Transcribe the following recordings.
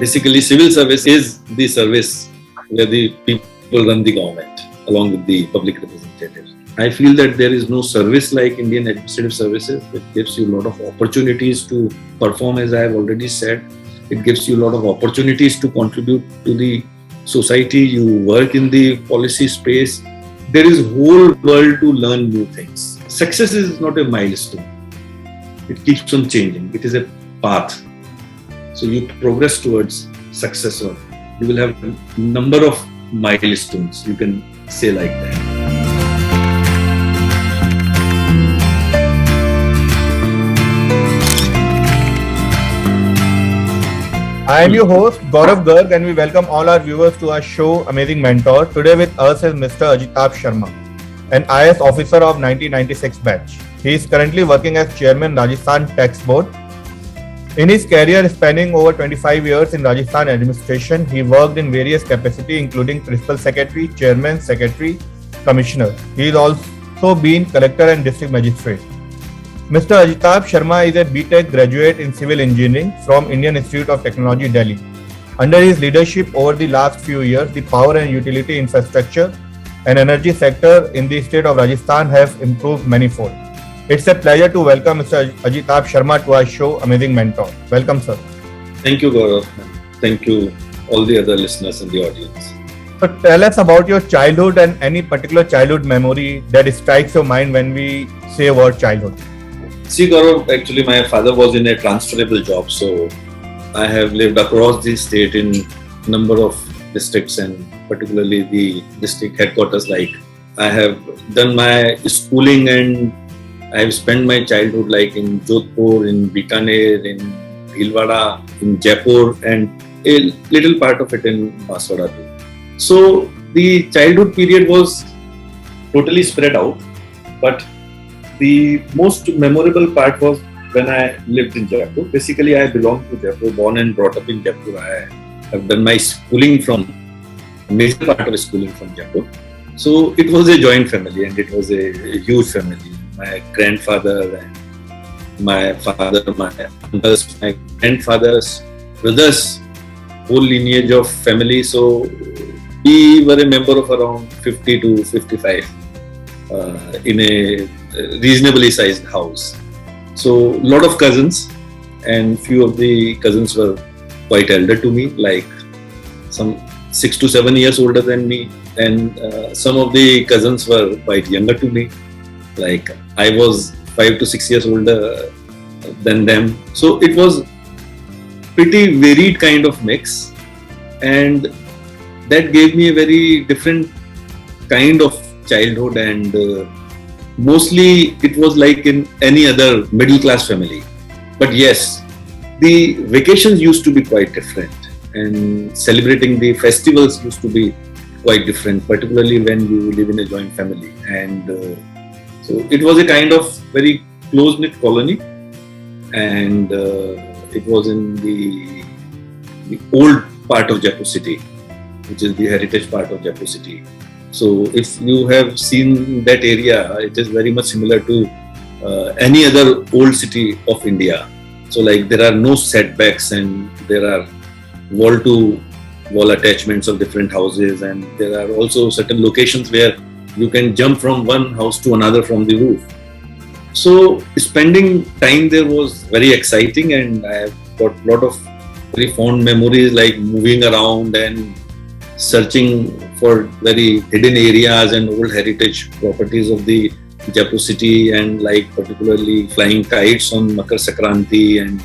Basically, civil service is the service where the people run the government along with the public representatives. I feel that there is no service like Indian administrative services. It gives you a lot of opportunities to perform, as I have already said. It gives you a lot of opportunities to contribute to the society. You work in the policy space. There is whole world to learn new things. Success is not a milestone. It keeps on changing. It is a path. So you progress towards success, or you will have a number of milestones, you can say like that. I am your host Gaurav Garg, and we welcome all our viewers to our show Amazing Mentor. Today with us is Mr. Ajitabh Sharma, an IAS officer of 1996 batch. He is currently working as Chairman Rajasthan Tax Board. In his career spanning over 25 years in Rajasthan administration, he worked in various capacities including Principal Secretary, Chairman, Secretary, Commissioner. He has also been Collector and District Magistrate. Mr. Ajitabh Sharma is a B.Tech Graduate in Civil Engineering from Indian Institute of Technology, Delhi. Under his leadership over the last few years, the power and utility infrastructure and energy sector in the state of Rajasthan have improved manifold. It's a pleasure to welcome Mr. Ajitabh Sharma to our show Amazing Mentor. Welcome, sir. Thank you, Gaurav. Thank you, all the other listeners in the audience. So tell us about your childhood and any particular childhood memory that strikes your mind when we say the word childhood. See, Gaurav, actually my father was in a transferable job, so I have lived across the state in number of districts, and particularly the district headquarters. Like, I have done my schooling and I have spent my childhood like in Jodhpur, in Bikaner, in Bhilwara, in Jaipur, and a little part of it in Banswara too. So the childhood period was totally spread out, but the most memorable part was when I lived in Jaipur. Basically, I belong to Jaipur, born and brought up in Jaipur. I have done my schooling from, major part of schooling from Jaipur. So it was a joint family, and it was a huge family. My grandfather and my father, my uncles, my grandfather's brothers, whole lineage of family. So we were a member of around 50 to 55 in a reasonably sized house. So a lot of cousins, and few of the cousins were quite elder to me, like some 6 to 7 years older than me, and some of the cousins were quite younger to me, like I was 5 to 6 years older than them. So it was pretty varied kind of mix, and that gave me a very different kind of childhood, and mostly it was like in any other middle class family. But yes, the vacations used to be quite different, and celebrating the festivals used to be quite different, particularly when you live in a joint family. And so it was a kind of very close-knit colony, and it was in the old part of Jaipur city, which is the heritage part of Jaipur city. So if you have seen that area, it is very much similar to any other old city of India. So like there are no setbacks, and there are wall-to-wall attachments of different houses, and there are also certain locations where you can jump from one house to another from the roof. So spending time there was very exciting, and I have got a lot of very fond memories, like moving around and searching for very hidden areas and old heritage properties of the Jaipur city, and like particularly flying kites on Makar Sankranti and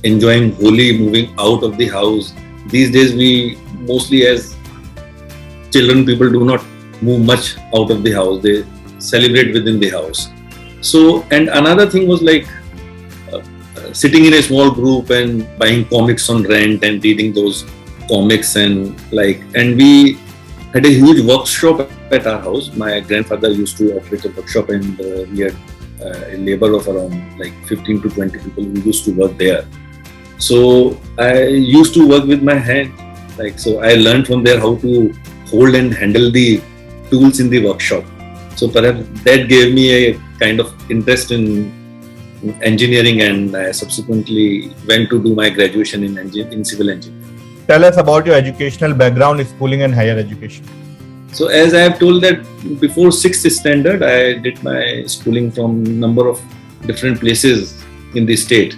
enjoying Holi, moving out of the house. These days we mostly, as children, people do not move much out of the house. They celebrate within the house. So, and another thing was like sitting in a small group and buying comics on rent and reading those comics, and we had a huge workshop at our house. My grandfather used to operate a workshop, and we had a labor of around like 15 to 20 people who used to work there. So I used to work with my hand, so I learned from there how to hold and handle the tools in the workshop. So perhaps that gave me a kind of interest in engineering, and I subsequently went to do my graduation in civil engineering. tell us about your educational background, schooling and higher education. So as I have told that before 6th standard, I did my schooling from number of different places in the state.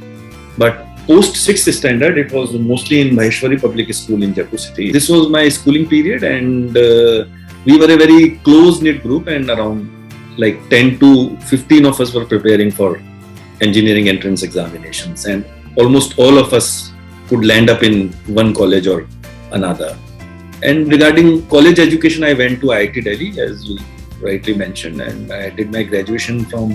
But post 6th standard, it was mostly in Maheshwari Public School in Jaipur city. This was my schooling period, and we were a very close-knit group, and around like 10 to 15 of us were preparing for engineering entrance examinations, and almost all of us could land up in one college or another. And regarding college education, I went to IIT Delhi, as you rightly mentioned, and I did my graduation from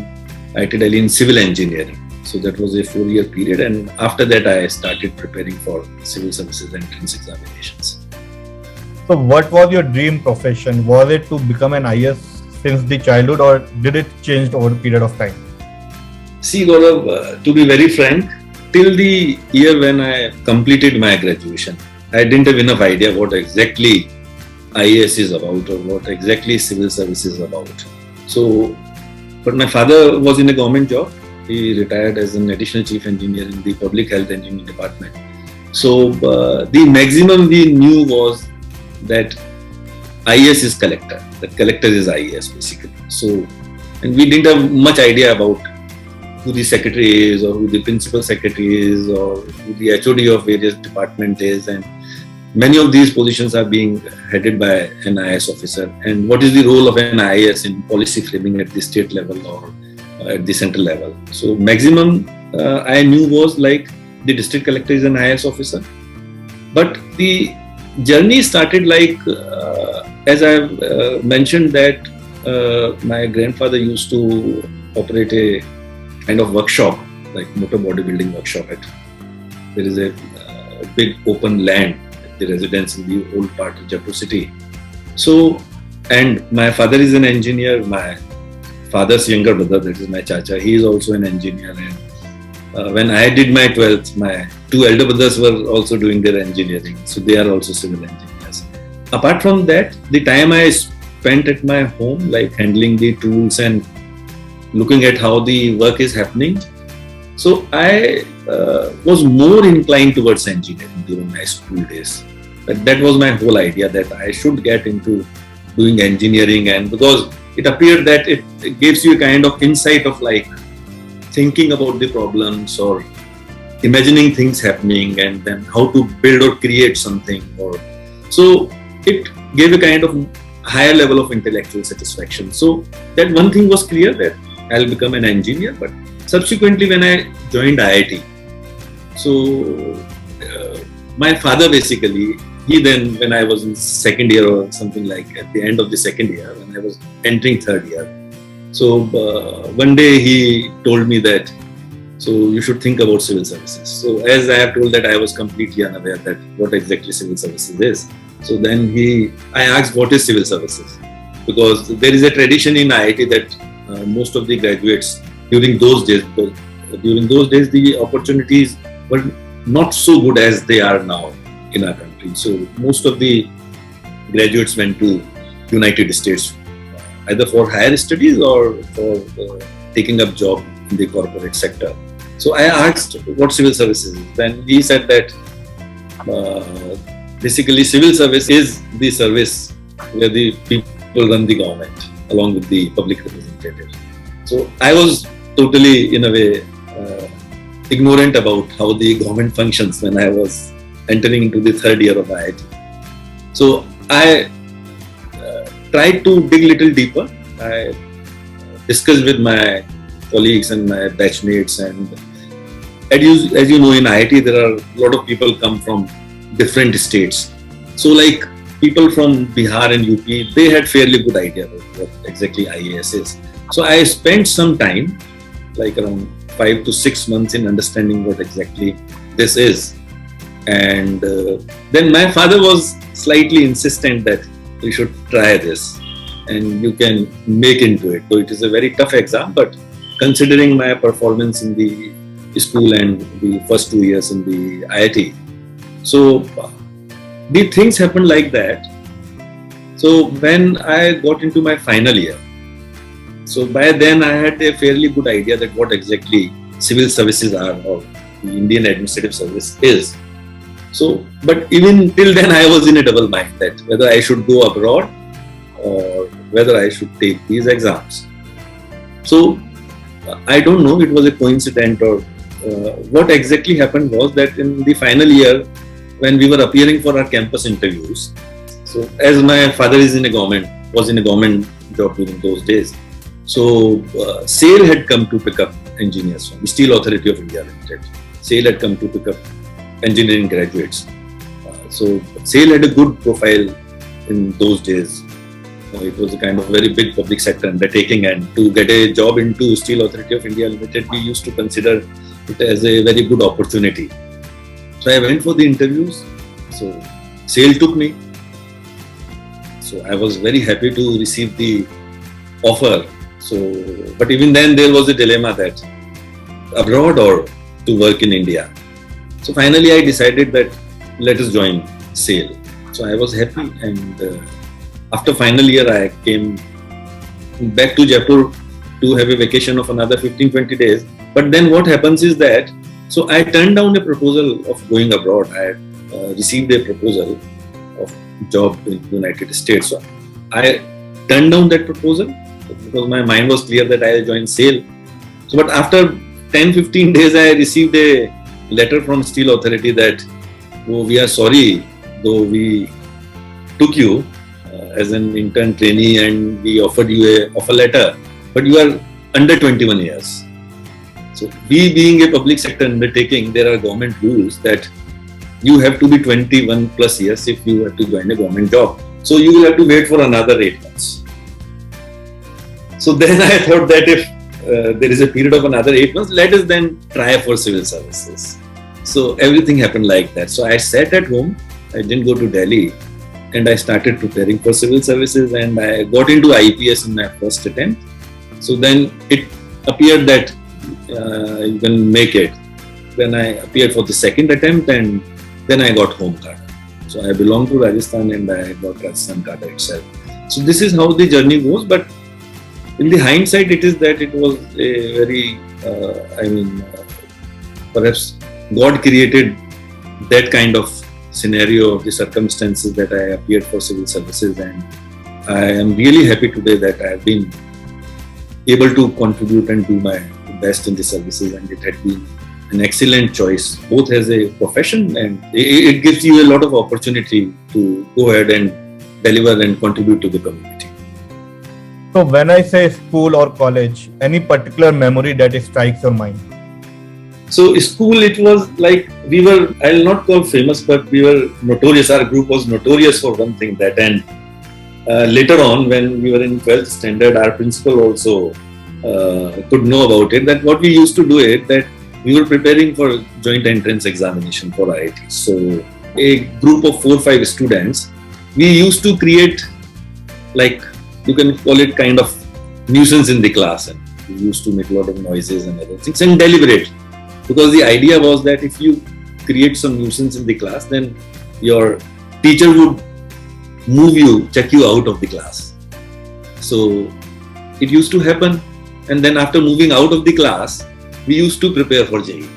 IIT Delhi in civil engineering. So that was a 4-year period, and after that I started preparing for civil services entrance examinations. So what was your dream profession? Was it to become an IS since the childhood, or did it change over a period of time? See, Gaurav, to be very frank, till the year when I completed my graduation, I didn't have enough idea what exactly IAS is about or what exactly civil service is about. So, but my father was in a government job. He retired as an additional chief engineer in the public health engineering department. So, the maximum we knew was that IAS is collector, that collector is IAS basically. So, and we didn't have much idea about who the secretary is or who the principal secretary is or who the HOD of various department is, and many of these positions are being headed by an IAS officer. And what is the role of an IAS in policy framing at the state level or at the central level? So maximum I knew was like the district collector is an IAS officer. But the journey started like, as I have mentioned that my grandfather used to operate a kind of workshop, like motor bodybuilding workshop. There is a big open land at the residence in the old part of Jaipur city. So, and my father is an engineer. My father's younger brother, that is my chacha, he is also an engineer. And when I did my 12th, my 2 elder brothers were also doing their engineering. So they are also civil engineers. Apart from that, the time I spent at my home, like handling the tools and looking at how the work is happening. So I was more inclined towards engineering during my school days. That was my whole idea, that I should get into doing engineering, and because it appeared that it gives you a kind of insight of like thinking about the problems or imagining things happening and then how to build or create something. Or so it gave a kind of higher level of intellectual satisfaction. So that one thing was clear, that I'll become an engineer. But subsequently when I joined IIT, so my father basically, he then, when I was in second year or something like at the end of the second year, when I was entering third year, so one day he told me that, so you should think about civil services. So as I have told that I was completely unaware that what exactly civil services is. So then I asked what is civil services, because there is a tradition in IIT that most of the graduates during those days the opportunities were not so good as they are now in our country. So most of the graduates went to United States either for higher studies or for taking up job in the corporate sector. So I asked what civil services is. Then he said that basically civil service is the service where the people run the government along with the public representatives. So I was totally, in a way, ignorant about how the government functions when I was entering into the third year of IIT. So I tried to dig a little deeper. I discussed with my colleagues and my batchmates, and as you know, in IIT there are a lot of people come from different states. So like people from Bihar and UP, they had fairly good idea about what exactly IAS is. So I spent some time, like around 5 to 6 months, in understanding what exactly this is. And then my father was slightly insistent that we should try this and you can make into it. So it is a very tough exam, but considering my performance in the school and the first 2 years in the IIT, so the things happened like that. So when I got into my final year, so by then I had a fairly good idea that what exactly civil services are or the Indian administrative service is. So, but even till then I was in a double mind that whether I should go abroad or whether I should take these exams. So, I don't know, it was a coincidence or what exactly happened was that in the final year, when we were appearing for our campus interviews, so as my father was in a government job during those days, so SAIL had come to pick up engineers from Steel Authority of India Limited. SAIL had come to pick up engineering graduates. So SAIL had a good profile in those days. It was a kind of very big public sector undertaking, and to get a job into Steel Authority of India Limited, we used to consider it as a very good opportunity. So I went for the interviews. So SAIL took me. So I was very happy to receive the offer. So, but even then there was a dilemma that abroad or to work in India. So finally I decided that let us join SAIL. So I was happy, and after final year I came back to Jaipur to have a vacation of another 15-20 days. But then what happens is that, so I turned down a proposal of going abroad. I received a proposal of job in the United States. So I turned down that proposal because my mind was clear that I will join SAIL. So, but after 10-15 days, I received a letter from Steel Authority that, oh, we are sorry, though we took you as an intern trainee and we offered you a offer letter, but you are under 21 years. So, we being a public sector undertaking, there are government rules that you have to be 21 plus years if you have to join a government job. So, you will have to wait for another 8 months. So, then I thought that if there is a period of another 8 months, let us then try for civil services. So, everything happened like that. So, I sat at home, I didn't go to Delhi, and I started preparing for civil services, and I got into IPS in my first attempt. So, then it appeared that you can make it. Then I appeared for the second attempt, and then I got home card. So I belong to Rajasthan, and I got Rajasthan card itself. So this is how the journey goes. But in the hindsight, it is that it was a very, perhaps God created that kind of scenario of the circumstances that I appeared for civil services, and I am really happy today that I have been able to contribute and do my best in the services, and it had been an excellent choice, both as a profession, and it gives you a lot of opportunity to go ahead and deliver and contribute to the community. So when I say school or college, any particular memory that strikes your mind? So school, it was like we were, I'll not call famous, but we were notorious. Our group was notorious for one thing that, and later on when we were in 12th standard, our principal also could know about it, that what we used to do it, that we were preparing for joint entrance examination for IIT. So a group of 4-5 students, we used to create, like you can call it kind of nuisance in the class, and we used to make a lot of noises and other things and deliberate, because the idea was that if you create some nuisance in the class, then your teacher would move you, check you out of the class. So it used to happen. And then after moving out of the class, we used to prepare for JEE.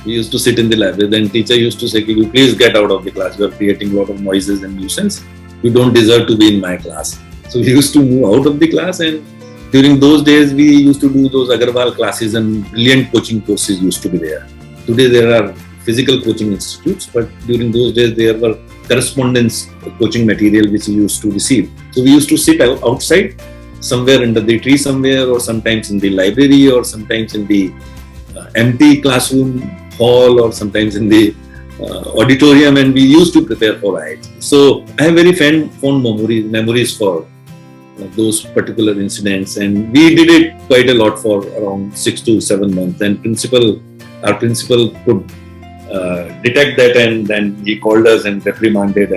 We used to sit in the library. Then teacher used to say, you please get out of the class. You are creating a lot of noises and nuisance. You don't deserve to be in my class. So we used to move out of the class, and during those days, we used to do those Agarwal classes, and brilliant coaching courses used to be there. Today there are physical coaching institutes, but during those days there were correspondence coaching material which we used to receive. So we used to sit outside, somewhere under the tree somewhere, or sometimes in the library, or sometimes in the empty classroom hall, or sometimes in the auditorium, and we used to prepare for IIT. So I have very fond memories for those particular incidents, and we did it quite a lot for around 6 to 7 months. And our principal could detect that, and then he called us and reprimanded,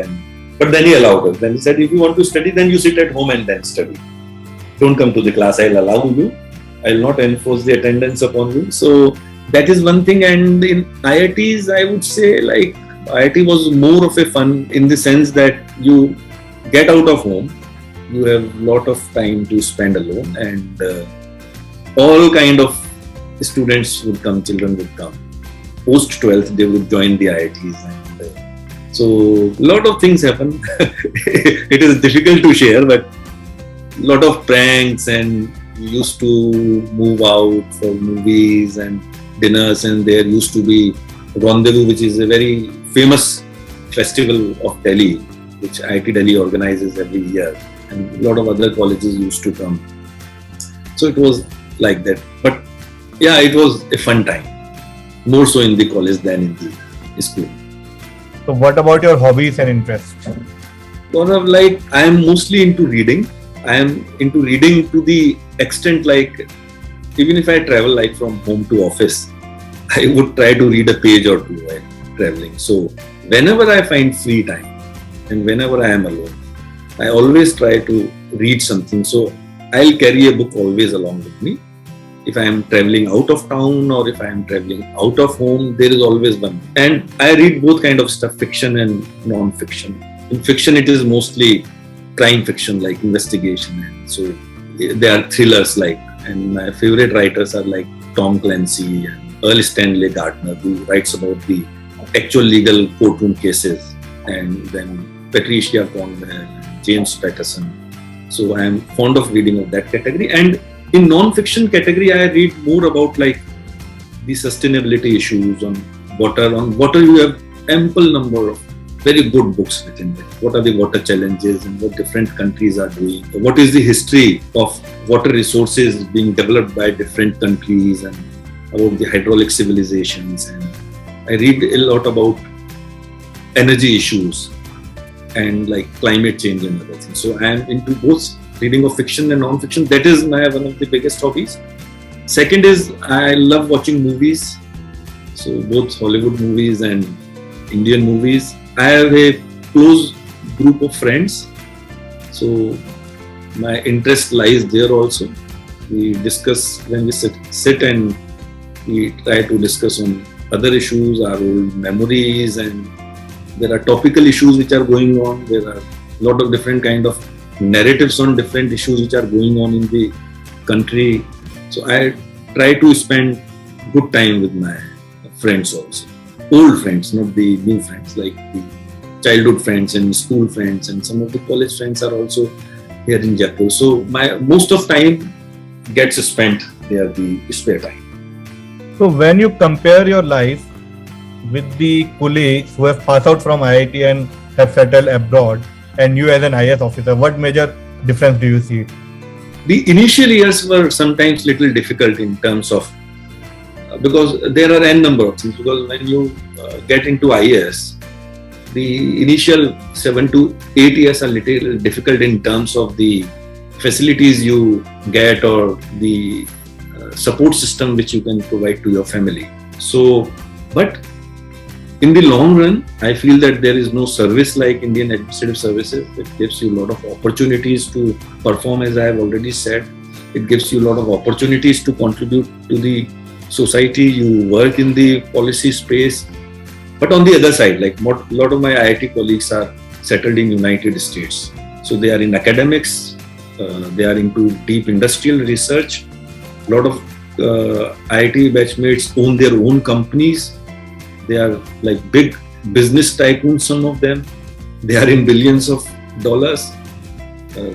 but then he allowed us. Then he said, if you want to study, then you sit at home and then study. Don't come to the class, I'll allow you. I'll not enforce the attendance upon you. So that is one thing. And in IITs, I would say, like, IIT was more of a fun in the sense that you get out of home, you have a lot of time to spend alone, and all kind of students would come, children would come. post 12th they would join the IITs, and so a lot of things happen. It is difficult to share, but a lot of pranks, and we used to move out for movies and dinners, and there used to be Rendezvous, which is a very famous festival of Delhi, which IIT Delhi organizes every year, and a lot of other colleges used to come. So it was like that. But yeah, it was a fun time, more so in the college than in the school. So what about your hobbies and interests? Sort of like, I am mostly into reading. I am into reading to the extent like, even if I travel like from home to office, I would try to read a page or two while traveling. So whenever I find free time and whenever I am alone, I always try to read something. So I'll carry a book always along with me. If I am traveling out of town or if I am traveling out of home, there is always one. And I read both kind of stuff, fiction and non-fiction. In fiction, it is mostly crime fiction, like investigation. And so there are thrillers like, and my favorite writers are like Tom Clancy and Earl Stanley Gardner, who writes about the actual legal courtroom cases, and then Patricia Cornwell, James Patterson. So I am fond of reading of that category. And in non-fiction category, I read more about like the sustainability issues on water. On water, you have ample number of very good books written there. What are the water challenges and what different countries are doing? What is the history of water resources being developed by different countries, and about the hydraulic civilizations. And I read a lot about energy issues and like climate change and other things. So I am into both reading of fiction and non-fiction. That is one of the biggest hobbies. Second is I love watching movies. So both Hollywood movies and Indian movies. I have a close group of friends. So my interest lies there also. We discuss when we sit and we try to discuss on other issues, our old memories, and there are topical issues which are going on. There are a lot of different kind of narratives on different issues which are going on in the country. So I try to spend good time with my friends also. Old friends, not the new friends, like the childhood friends and school friends, and some of the college friends are also here in Jaipur. So my most of time gets spent there, the spare time. So when you compare your life with the colleagues who have passed out from IIT and have settled abroad, and you as an IAS officer, what major difference do you see? The initial years were sometimes little difficult in terms of, because there are n number of things. Because when you get into IAS, the initial 7 to 8 years are little difficult in terms of the facilities you get or the support system which you can provide to your family. So, but in the long run, I feel that there is no service like Indian administrative services. It gives you a lot of opportunities to perform, as I have already said. It gives you a lot of opportunities to contribute to the society. You work in the policy space. But on the other side, like a lot of my IIT colleagues are settled in United States. So they are in academics, they are into deep industrial research. A lot of IIT batchmates own their own companies. They are like big business tycoons, some of them. They are in billions of dollars.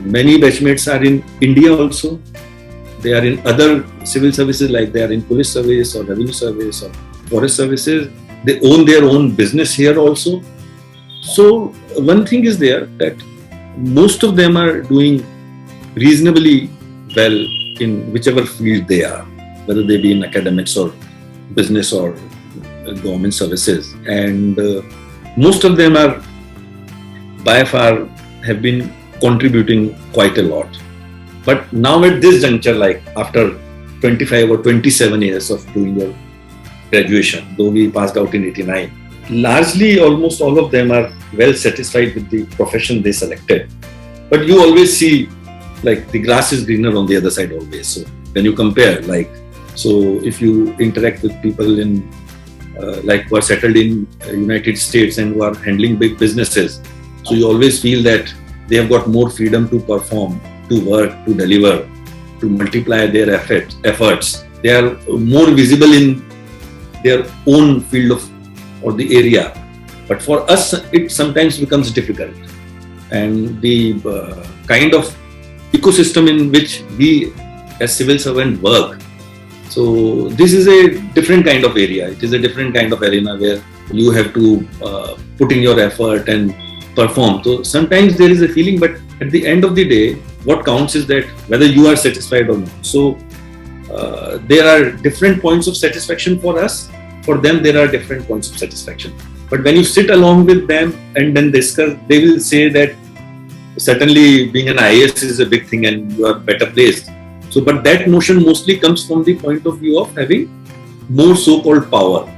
Many batchmates are in India also. They are in other civil services, like they are in police service or revenue service or forest services. They own their own business here also. So one thing is there that most of them are doing reasonably well in whichever field they are, whether they be in academics or business or government services. And most of them are by far have been contributing quite a lot. But now at this juncture, like after 25 or 27 years of doing your graduation, though we passed out in 89, largely almost all of them are well satisfied with the profession they selected. But you always see like the grass is greener on the other side always. So when you compare, like, so if you interact with people in like who are settled in United States and who are handling big businesses, so you always feel that they have got more freedom to perform, to work, to deliver, to multiply their efforts. They are more visible in their own field of or the area. But for us, it sometimes becomes difficult. And the kind of ecosystem in which we as civil servant work. So this is a different kind of area. It is a different kind of arena where you have to put in your effort and perform. So sometimes there is a feeling, but at the end of the day, what counts is that whether you are satisfied or not. So there are different points of satisfaction for us. For them, there are different points of satisfaction. But when you sit along with them and then discuss, they will say that certainly being an IAS is a big thing and you are better placed. So, but that notion mostly comes from the point of view of having more so-called power.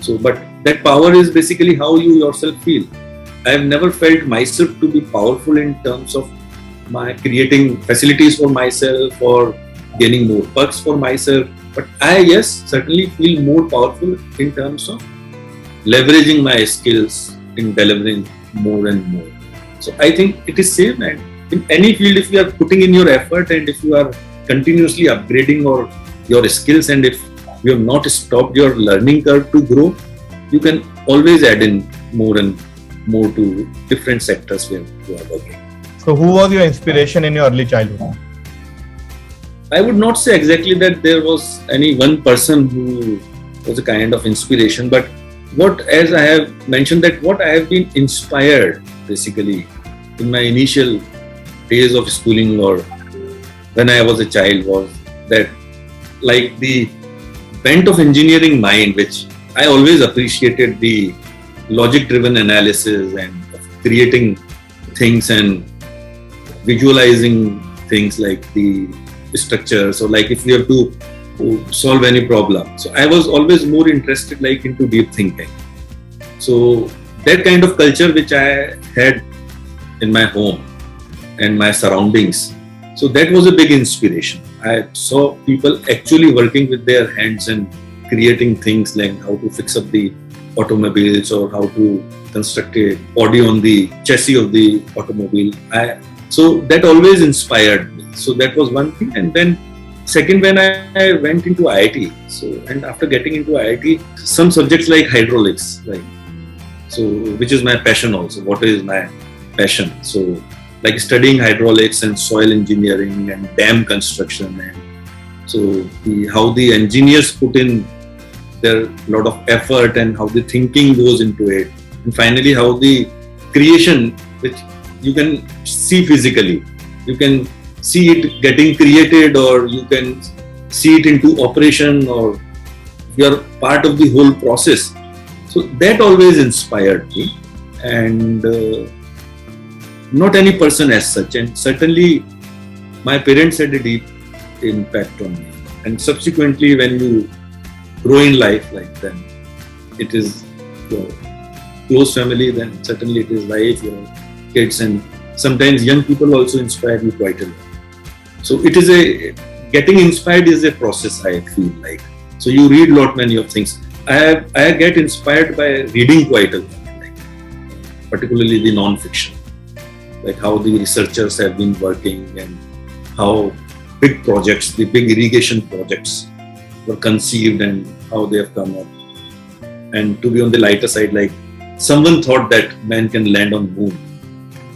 So, but that power is basically how you yourself feel. I have never felt myself to be powerful in terms of my creating facilities for myself or gaining more perks for myself. But I, yes, certainly feel more powerful in terms of leveraging my skills in delivering more and more. So I think it is same, and in any field, if you are putting in your effort and if you are continuously upgrading or your skills, and if you have not stopped your learning curve to grow, you can always add in more and more to different sectors where you are working. So who was your inspiration in your early childhood? I would not say exactly that there was any one person who was a kind of inspiration, but what, as I have mentioned, that what I have been inspired basically in my initial days of schooling or when I was a child was that, like, the bent of engineering mind, which I always appreciated, the logic driven analysis and creating things and visualizing things like the structure. So like if you have to solve any problem. So I was always more interested like into deep thinking. So that kind of culture which I had in my home and my surroundings. So that was a big inspiration. I saw people actually working with their hands and creating things like how to fix up the automobiles or how to construct a body on the chassis of the automobile. So that always inspired me. So that was one thing. And then second, when I went into IIT, and after getting into IIT, some subjects like hydraulics, which is my passion also. What is my passion? So like studying hydraulics and soil engineering and dam construction, and so how the engineers put in their lot of effort and how the thinking goes into it, and finally how the creation, which you can see physically, you can see it getting created, or you can see it into operation, or you are part of the whole process. So that always inspired me, and not any person as such, and certainly my parents had a deep impact on me. And subsequently, when you grow in life, like then it is your close family, then certainly it is wife, your kids, and sometimes young people also inspire you quite a lot. So it is getting inspired is a process, I feel like. So you read a lot many of things. I get inspired by reading quite a lot, like particularly the non-fiction, like how the researchers have been working and how big projects, the big irrigation projects were conceived and how they have come up. And to be on the lighter side, like someone thought that man can land on moon,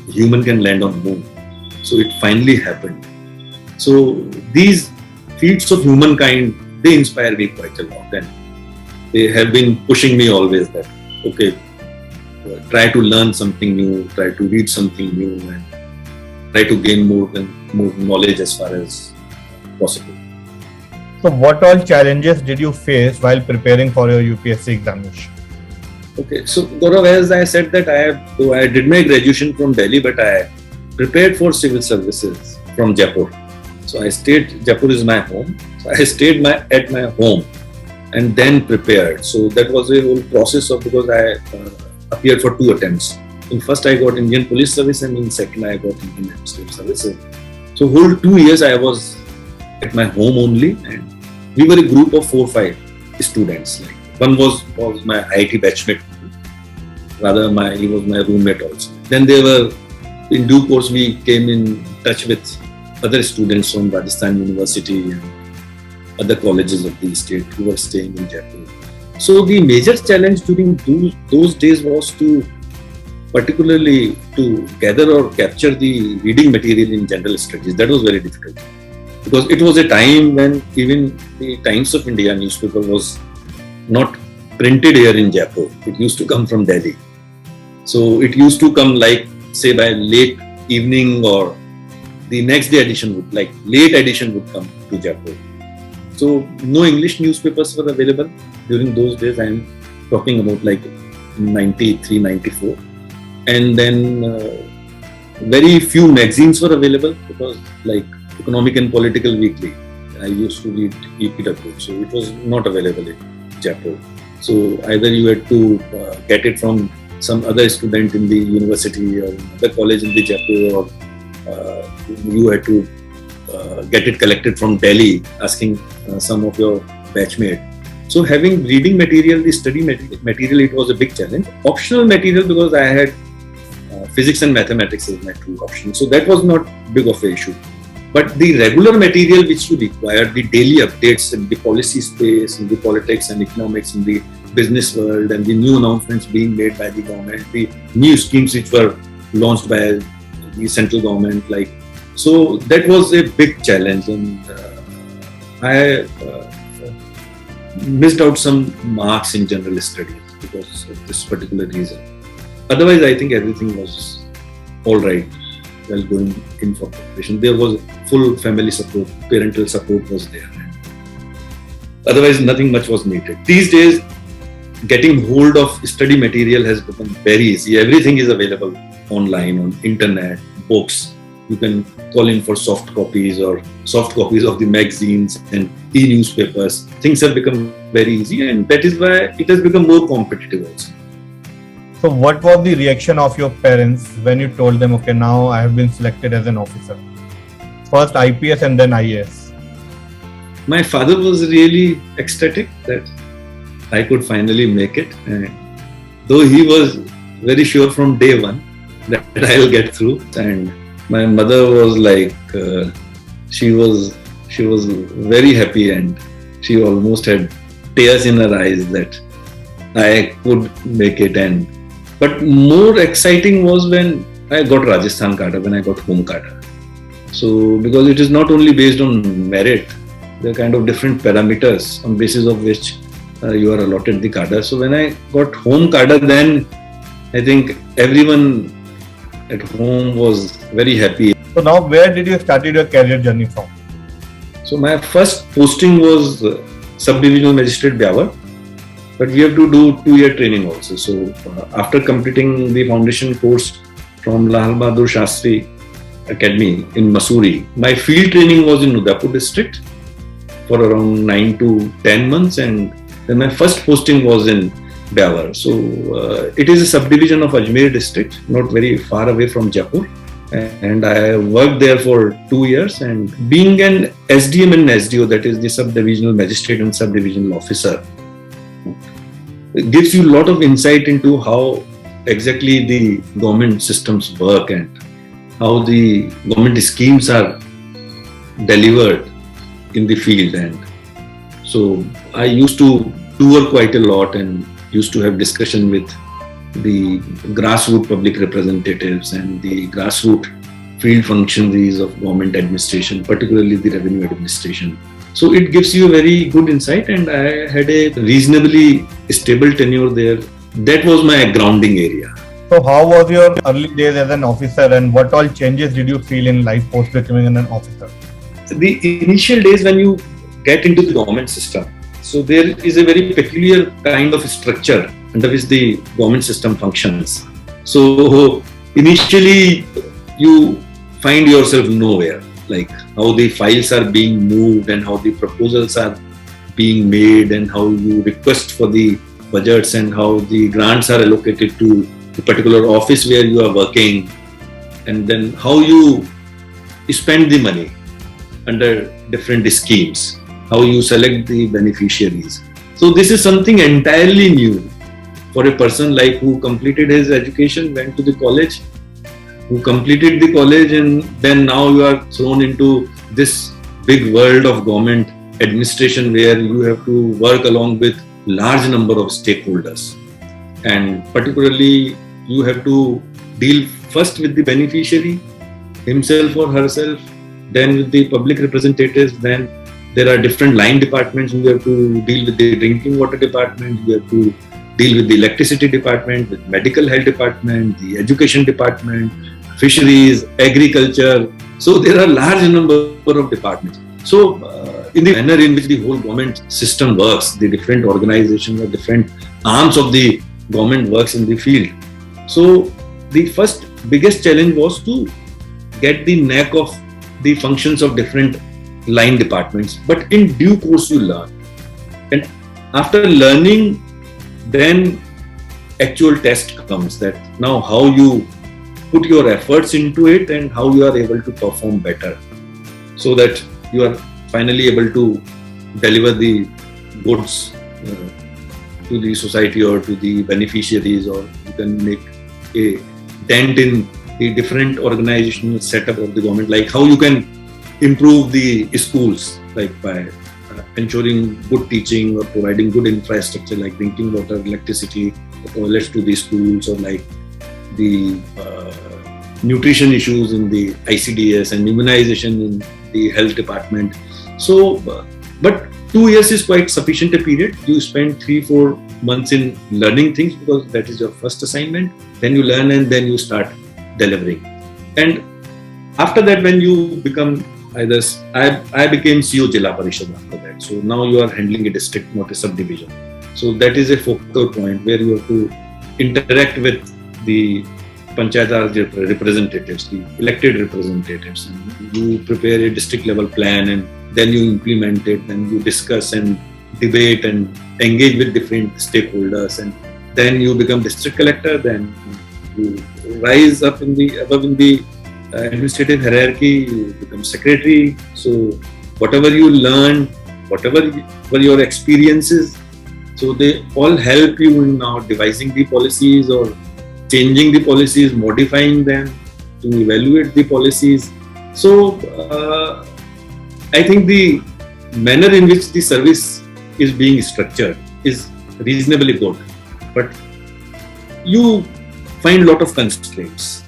human can land on moon. So it finally happened. So these feats of humankind, they inspire me quite a lot, and they have been pushing me always that, okay, try to learn something new, try to read something new, and try to gain more knowledge as far as possible. So what all challenges did you face while preparing for your UPSC examination? Okay, so Gaurav, as I said that I did my graduation from Delhi, but I prepared for civil services from Jaipur. So Jaipur is my home. So I stayed at my home and then prepared. So that was a whole process because I appeared for 2 attempts. In first I got Indian Police Service, and in second I got Indian Administrative Services. So whole 2 years I was at my home only, and we were a group of 4-5 students. Like one was my IIT batchmate, he was my roommate also. Then in due course we came in touch with other students from Rajasthan University and other colleges of the state who were staying in Jaipur. So the major challenge during those days was particularly to gather or capture the reading material in general studies. That was very difficult because it was a time when even the Times of India newspaper was not printed here in Jaipur. It used to come from Delhi. So it used to come like say by late evening, or the next day edition would, like late edition would come to Jaipur. So no English newspapers were available during those days. I am talking about like 93, 94. And then very few magazines were available because like Economic and Political Weekly, I used to read EPW. So it was not available in Jaipur. So either you had to get it from some other student in the university or another college in the Jaipur, or you had to get it collected from Delhi, asking some of your batchmates. So having reading material, the study material, it was a big challenge. Optional material, because I had physics and mathematics as my two options. So that was not big of an issue. But the regular material which you require, the daily updates in the policy space, in the politics and economics, in the business world, and the new announcements being made by the government, the new schemes which were launched by the central government, like, so that was a big challenge, and I missed out some marks in general studies because of this particular reason. Otherwise, I think everything was all right while going in for preparation. There was full family support, parental support was there. Otherwise, nothing much was needed. These days, getting hold of study material has become very easy. Everything is available online, on internet, books. You can call in for soft copies or soft copies of the magazines and e-newspapers. Things have become very easy, and that is why it has become more competitive also. So what was the reaction of your parents when you told them, okay, now I have been selected as an officer? First IPS and then IAS. My father was really ecstatic that I could finally make it. And though he was very sure from day one that I will get through. And my mother was like, she was very happy, and she almost had tears in her eyes that I could make it. But more exciting was when I got Rajasthan cadre, when I got home cadre. So because it is not only based on merit, there are kind of different parameters on basis of which you are allotted the cadre. So when I got home cadre, then I think everyone at home was very happy. So now where did you start your career journey from? So my first posting was Sub-Divisional Magistrate Byawar, but we have to do 2-year training also. So after completing the foundation course from Lal Bahadur Shastri Academy in Mussoorie, my field training was in Udaipur district for around 9 to 10 months, and then my first posting was in Byawar. So it is a subdivision of Ajmer district, not very far away from Jaipur. And I worked there for 2 years, and being an SDM and SDO, that is the sub-divisional magistrate and sub-divisional officer, it gives you a lot of insight into how exactly the government systems work and how the government schemes are delivered in the field. And so I used to tour quite a lot and used to have discussion with the grassroots public representatives and the grassroots field functionaries of government administration, particularly the revenue administration. So it gives you a very good insight, and I had a reasonably stable tenure there. That was my grounding area. So how was your early days as an officer, and what all changes did you feel in life post becoming an officer? The initial days when you get into the government system, so there is a very peculiar kind of structure under which the government system functions. So initially you find yourself nowhere, like how the files are being moved and how the proposals are being made and how you request for the budgets and how the grants are allocated to the particular office where you are working, and then how you spend the money under different schemes, how you select the beneficiaries. So this is something entirely new for a person like who completed his education, went to the college, who completed the college, and then now you are thrown into this big world of government administration where you have to work along with large number of stakeholders, and particularly you have to deal first with the beneficiary himself or herself, then with the public representatives, then there are different line departments. You have to deal with the drinking water department, you have to deal with the electricity department, with medical health department, the education department, fisheries, agriculture. So there are large number of departments. So in the manner in which the whole government system works, the different organizations or different arms of the government works in the field. So the first biggest challenge was to get the knack of the functions of different line departments, but in due course you learn, and after learning, then actual test comes, that now how you put your efforts into it and how you are able to perform better, so that you are finally able to deliver the goods to the society or to the beneficiaries, or you can make a dent in the different organizational setup of the government, like how you can improve the schools, like by ensuring good teaching or providing good infrastructure like drinking water, electricity, toilets to the schools, or like the nutrition issues in the ICDS and immunization in the health department. So, but 2 years is quite sufficient a period. You spend 3-4 months in learning things because that is your first assignment. Then you learn and then you start delivering. And after that, when you become either, I became CO Jilla Parishad after that. So now you are handling a district, not a subdivision. So that is a focal point where you have to interact with the Panchayat Raj representatives, the elected representatives. And you prepare a district level plan and then you implement it, then you discuss and debate and engage with different stakeholders, and then you become district collector, then you rise up in the above in the administrative hierarchy, you become secretary. So whatever you learn, whatever were your experiences, so they all help you in now devising the policies or changing the policies, modifying them, to evaluate the policies. So I think the manner in which the service is being structured is reasonably good, but you find a lot of constraints.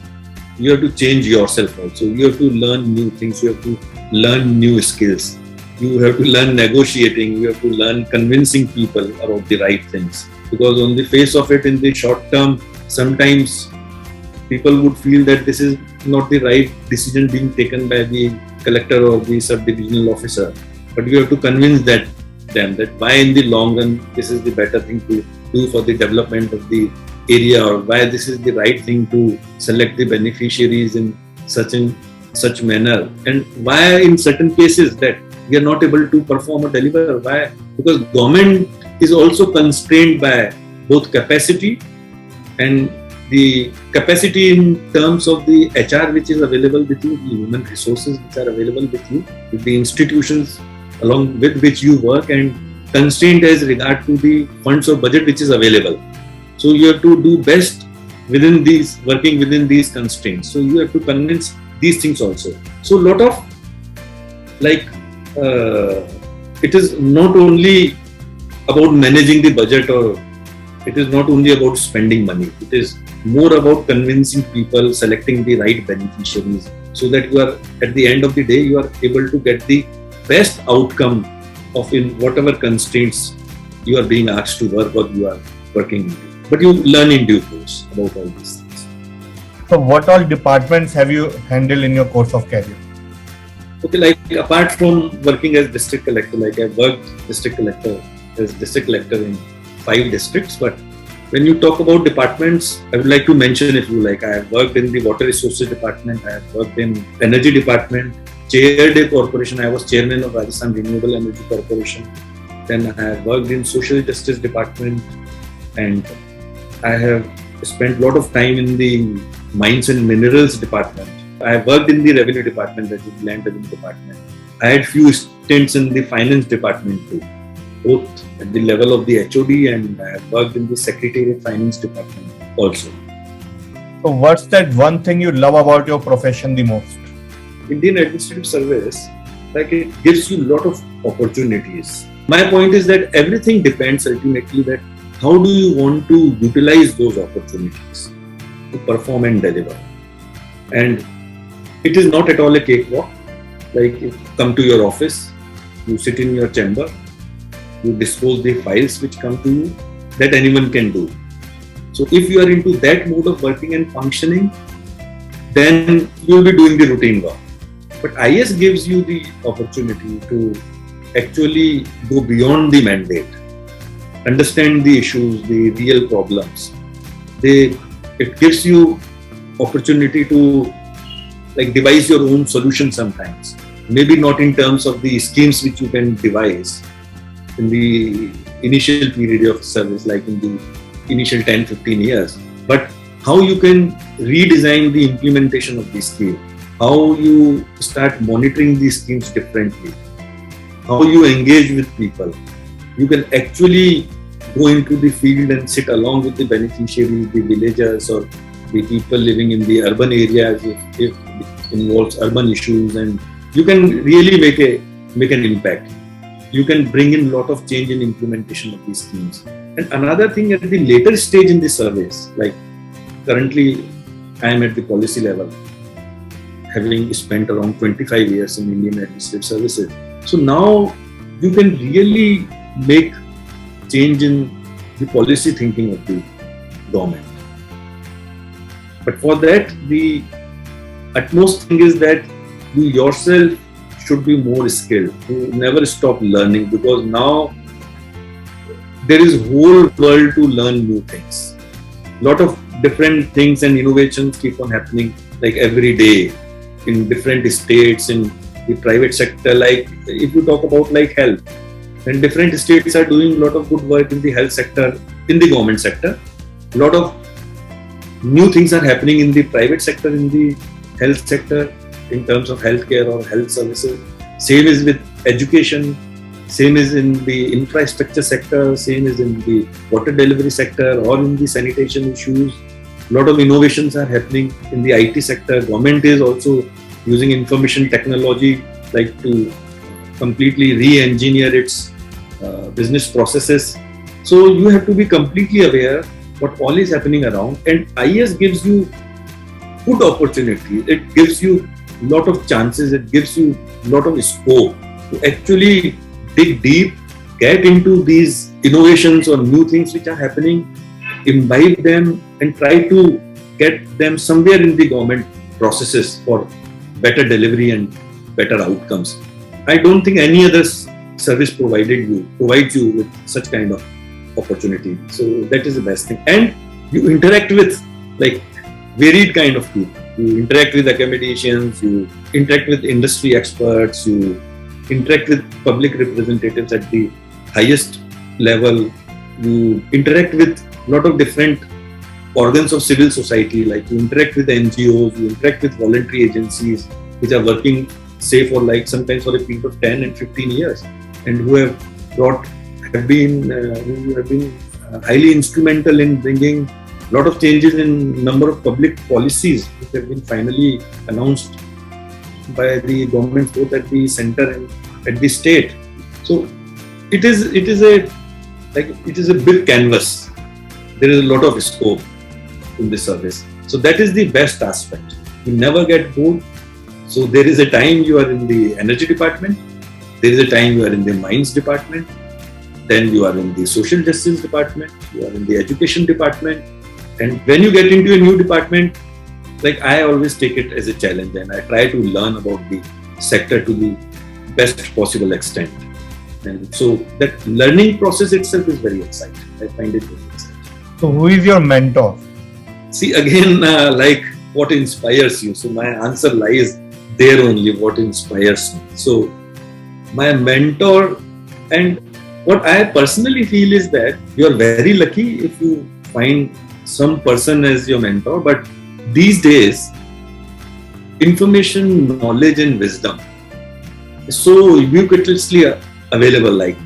You have to change yourself also. You have to learn new things. You have to learn new skills. You have to learn negotiating. You have to learn convincing people about the right things. Because on the face of it, in the short term, sometimes people would feel that this is not the right decision being taken by the collector or the sub-divisional officer. But you have to convince them that why in the long run this is the better thing to do for the development of the area, or why this is the right thing to select the beneficiaries in such manner, and why in certain cases that we are not able to perform or deliver. Why? Because government is also constrained by both capacity and the capacity in terms of the HR which is available with you, the human resources which are available with you, with the institutions along with which you work, and constrained as regard to the funds or budget which is available. So you have to do best within these, working within these constraints. So you have to convince these things also. So a lot of like, it is not only about managing the budget, or it is not only about spending money. It is more about convincing people, selecting the right beneficiaries, so that you are, at the end of the day, you are able to get the best outcome of in whatever constraints you are being asked to work or you are working in. But you learn in due course about all these things. So what all departments have you handled in your course of career? Okay, like apart from working as district collector, like I worked as district collector in 5 districts. But when you talk about departments, I would like to mention a few. Like I have worked in the water resources department, I have worked in energy department, chaired a corporation. I was chairman of Rajasthan Renewable Energy Corporation. Then I have worked in social justice department, and I have spent a lot of time in the mines and minerals department. I have worked in the revenue department, that is land revenue department. I had few stints in the finance department too, both at the level of the HOD, and I have worked in the secretariat finance department also. So what's that one thing you love about your profession the most? Indian administrative service, like it gives you a lot of opportunities. my point is that everything depends ultimately that how do you want to utilize those opportunities to perform and deliver. And it is not at all a cakewalk. Like you come to your office, you sit in your chamber, you dispose the files which come to you, that anyone can do. So if you are into that mode of working and functioning, then you will be doing the routine work. But IS gives you the opportunity to actually go beyond the mandate, understand the issues, the real problems. It gives you opportunity to like devise your own solution sometimes. Maybe not in terms of the schemes which you can devise in the initial period of service, like in the initial 10-15 years, but how you can redesign the implementation of the scheme, how you start monitoring these schemes differently, how you engage with people. You can actually go into the field and sit along with the beneficiaries, the villagers or the people living in the urban areas if it involves urban issues, and you can really make an impact. You can bring in a lot of change in implementation of these schemes. And another thing, at the later stage in the service, like currently I am at the policy level, having spent around 25 years in Indian administrative services. So now you can really make change in the policy thinking of the government. But for that, the utmost thing is that you yourself should be more skilled. You never stop learning, because now there is whole world to learn new things. Lot of different things and innovations keep on happening like every day in different states, in the private sector. Like if you talk about like health, and different states are doing a lot of good work in the health sector, in the government sector. A lot of new things are happening in the private sector, in the health sector, in terms of healthcare or health services. Same is with education, same is in the infrastructure sector, same is in the water delivery sector or in the sanitation issues. A lot of innovations are happening in the IT sector. Government is also using information technology like to completely re-engineer its business processes. So you have to be completely aware what all is happening around, and IS gives you good opportunity. It gives you a lot of chances. It gives you a lot of scope to actually dig deep, get into these innovations or new things which are happening, imbibe them and try to get them somewhere in the government processes for better delivery and better outcomes. I don't think any other service provides you with such kind of opportunity. So that is the best thing. And you interact with like varied kind of people. You interact with academicians, you interact with industry experts, you interact with public representatives at the highest level, you interact with a lot of different organs of civil society, like you interact with NGOs, you interact with voluntary agencies which are working, say, for like sometimes for a period of 10 and 15 years, and who have been highly instrumental in bringing a lot of changes in number of public policies which have been finally announced by the government both at the center and at the state. So it is a big canvas. There is a lot of scope in this service. So that is the best aspect. You never get bored. So there is a time you are in the energy department, there is a time you are in the mines department, then you are in the social justice department, you are in the education department, and when you get into a new department, like I always take it as a challenge and I try to learn about the sector to the best possible extent. And so that learning process itself is very exciting. I find it very exciting. So who is your mentor? See, again, like what inspires you. So my answer lies there only, what inspires me. So my mentor, and what I personally feel is that you are very lucky if you find some person as your mentor. But these days, information, knowledge and wisdom is so ubiquitously available. Like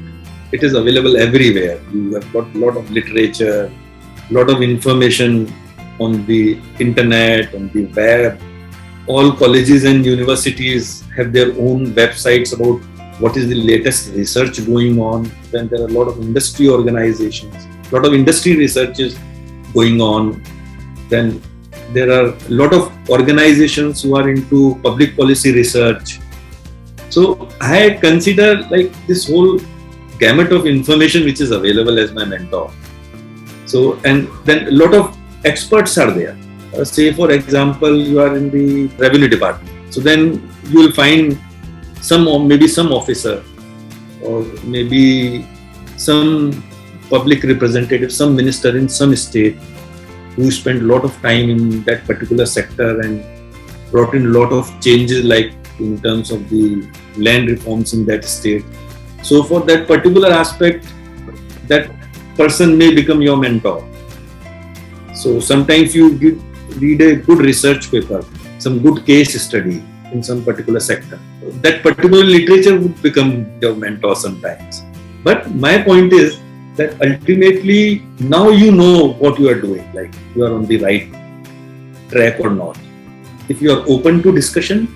it is available everywhere. You have got a lot of literature, a lot of information on the internet, on the web. All colleges and universities have their own websites about what is the latest research going on. Then there are a lot of industry organizations, a lot of industry research is going on. Then there are a lot of organizations who are into public policy research. So I consider like this whole gamut of information which is available as my mentor. So, and then a lot of experts are there. Say for example, you are in the revenue department. So then you will find maybe some officer or maybe some public representative, some minister in some state who spent a lot of time in that particular sector and brought in a lot of changes like in terms of the land reforms in that state. So for that particular aspect, that person may become your mentor. So sometimes you read a good research paper, some good case study in some particular sector. That particular literature would become your mentor sometimes. But my point is that ultimately now you know what you are doing, like you are on the right track or not. If you are open to discussion,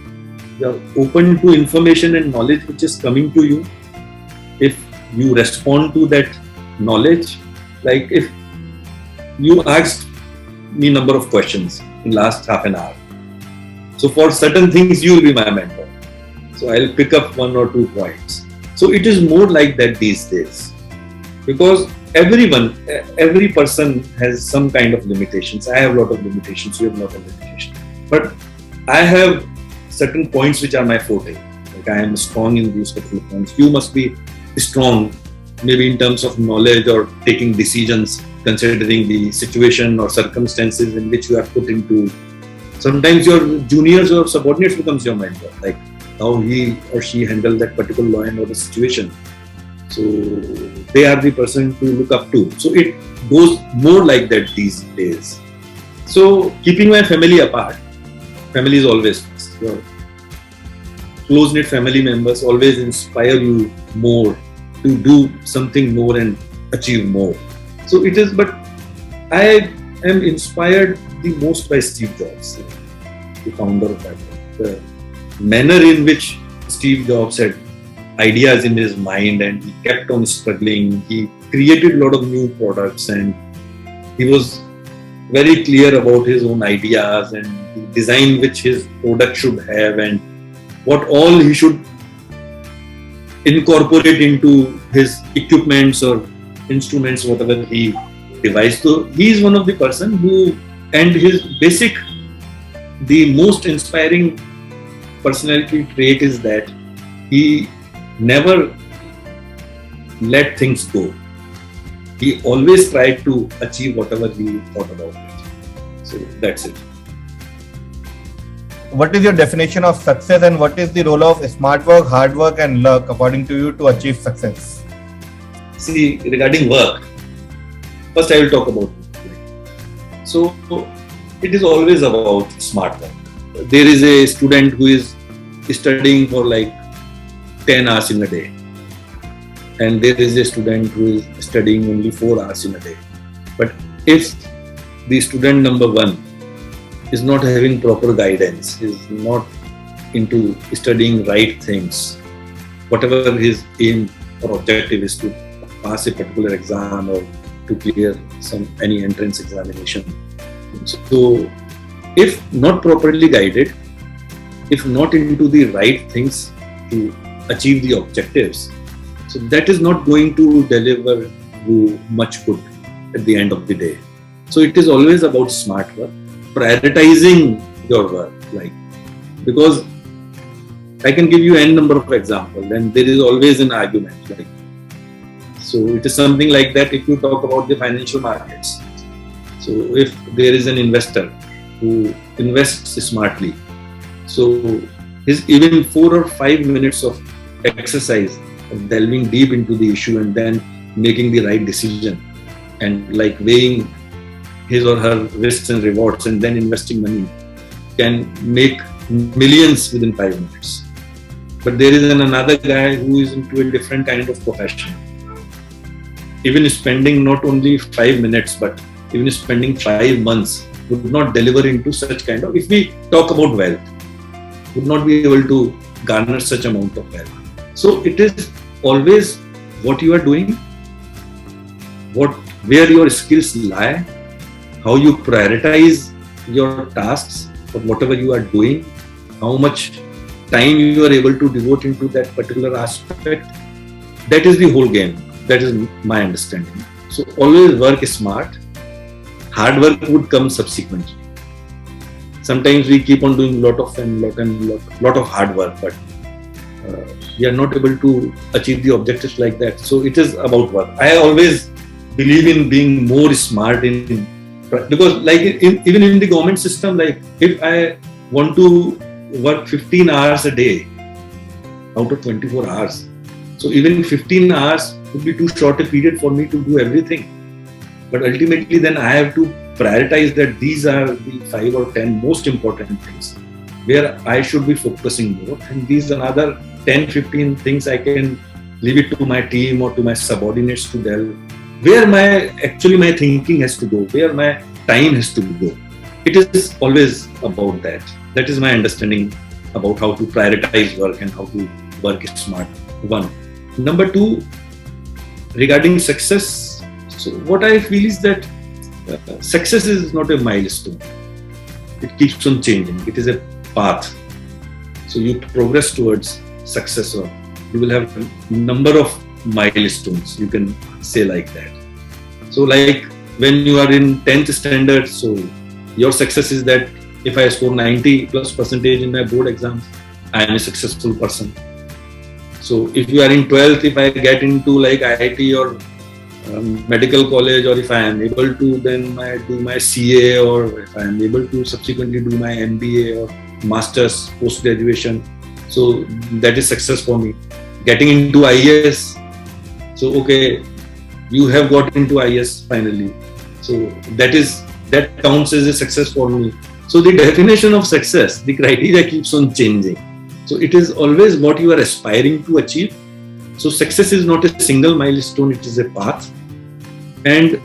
you are open to information and knowledge which is coming to you, if you respond to that knowledge, like if you asked me number of questions in last half an hour. So for certain things, you will be my mentor. So I'll pick up 1 or 2 points. So it is more like that these days. Because every person has some kind of limitations. I have a lot of limitations, you have a lot of limitations. But I have certain points which are my forte. Like I am strong in these particular points. You must be strong, maybe in terms of knowledge or taking decisions, considering the situation or circumstances in which you are put into. Sometimes your juniors or subordinates becomes your mentor, like how he or she handle that particular law and order situation. So they are the person to look up to. So it goes more like that these days. So keeping my family apart, family is always first. Your close-knit family members always inspire you more to do something more and achieve more. So it is, but I am inspired the most by Steve Jobs, the founder of Apple. The manner in which Steve Jobs had ideas in his mind and he kept on struggling. He created a lot of new products and he was very clear about his own ideas and the design which his product should have and what all he should incorporate into his equipments or instruments, whatever he devised. So he is one of the person who, and his basic, the most inspiring personality trait is that he never let things go. He always tried to achieve whatever he thought about it. So that's it. What is your definition of success and what is the role of smart work, hard work and luck according to you to achieve success? See, regarding work, first I will talk about it. So it is always about smart work. There is a student who is studying for like 10 hours in a day. And there is a student who is studying only 4 hours in a day. But if the student number 1 is not having proper guidance, is not into studying right things, whatever his aim or objective is to pass a particular exam or to clear any entrance examination. So if not properly guided, if not into the right things to achieve the objectives, so that is not going to deliver you much good at the end of the day. So it is always about smart work, prioritizing your work, like, because I can give you n number of examples and there is always an argument, like, so it is something like that if you talk about the financial markets. So if there is an investor who invests smartly, so his even 4 or 5 minutes of exercise of delving deep into the issue and then making the right decision and like weighing his or her risks and rewards and then investing money can make millions within 5 minutes. But there is another guy who is into a different kind of profession. Even spending not only 5 minutes but even spending 5 months would not deliver into such kind of, if we talk about wealth, would not be able to garner such amount of wealth. So it is always what you are doing, where your skills lie, how you prioritize your tasks or whatever you are doing, how much time you are able to devote into that particular aspect. That is the whole game. That is my understanding. So always work smart. Hard work would come subsequently. Sometimes we keep on doing lot of hard work, but we are not able to achieve the objectives like that. So it is about work. I always believe in being more smart because like even in the government system, like if I want to work 15 hours a day out of 24 hours, so even 15 hours would be too short a period for me to do everything. But ultimately then I have to prioritize that these are the 5 or 10 most important things where I should be focusing more, and these another 10-15 things I can leave it to my team or to my subordinates to delve, where my thinking has to go, where my time has to go. It is always about that. That is my understanding about how to prioritize work and how to work smart. One. Number two, regarding success, so what I feel is that success is not a milestone. It keeps on changing. It is a path. So you progress towards success, or you will have a number of milestones, you can say like that. So like when you are in 10th standard, so your success is that if I score 90+% in my board exams, I am a successful person. So if you are in 12th, if I get into like IIT or medical college, or if I am able to then do my CA, or if I am able to subsequently do my MBA or master's post-graduation, so that is success for me. Getting into IAS, so okay, you have got into IAS finally, so that counts as a success for me. So the definition of success, the criteria keeps on changing. So it is always what you are aspiring to achieve. So success is not a single milestone, it is a path. And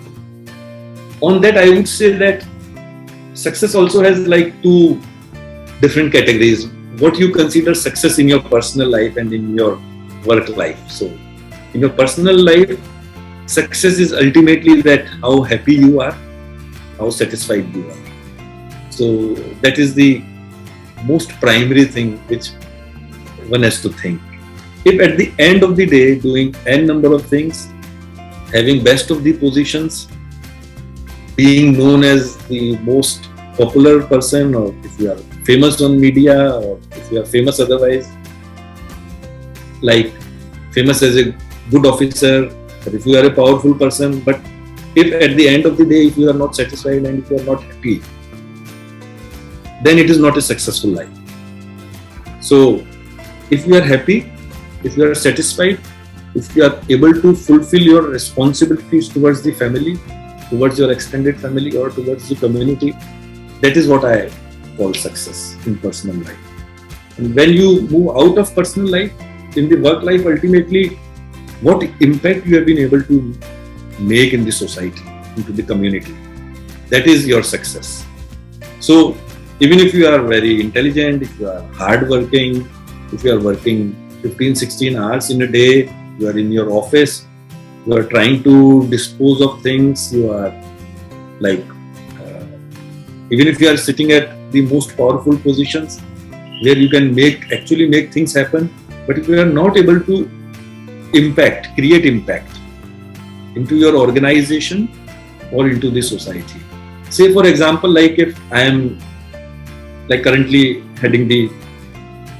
on that I would say that success also has like two different categories. What you consider success in your personal life and in your work life. So in your personal life, success is ultimately that how happy you are, how satisfied you are. So that is the most primary thing which one has to think. If at the end of the day doing n number of things, having best of the positions, being known as the most popular person, or if you are famous on media, or if you are famous otherwise, like famous as a good officer, or if you are a powerful person, but if at the end of the day, if you are not satisfied and if you are not happy, then it is not a successful life. So if you are happy, if you are satisfied, if you are able to fulfill your responsibilities towards the family, towards your extended family, or towards the community, that is what I call success in personal life. And when you move out of personal life, in the work life, ultimately, what impact you have been able to make in the society, into the community, that is your success. So even if you are very intelligent, if you are hardworking, if you are working 15-16 hours in a day, you are in your office, you are trying to dispose of things, you are like, even if you are sitting at the most powerful positions where you can actually make things happen, but if you are not able to create impact into your organization or into the society. Say for example, like if I am like currently heading the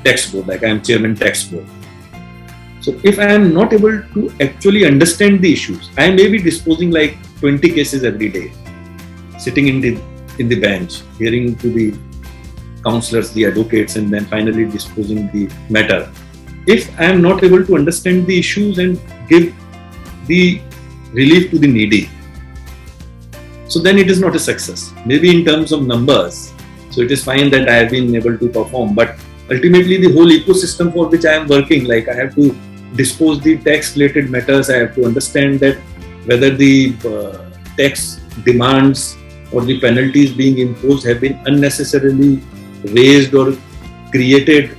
tax board, like I am Chairman Tax Board. So if I am not able to actually understand the issues, I may be disposing like 20 cases every day, sitting in the bench, hearing to the counselors, the advocates, and then finally disposing the matter. If I am not able to understand the issues and give the relief to the needy, so then it is not a success. Maybe in terms of numbers, so it is fine that I have been able to perform, but ultimately the whole ecosystem for which I am working, like I have to dispose the tax related matters, I have to understand that whether the tax demands or the penalties being imposed have been unnecessarily raised or created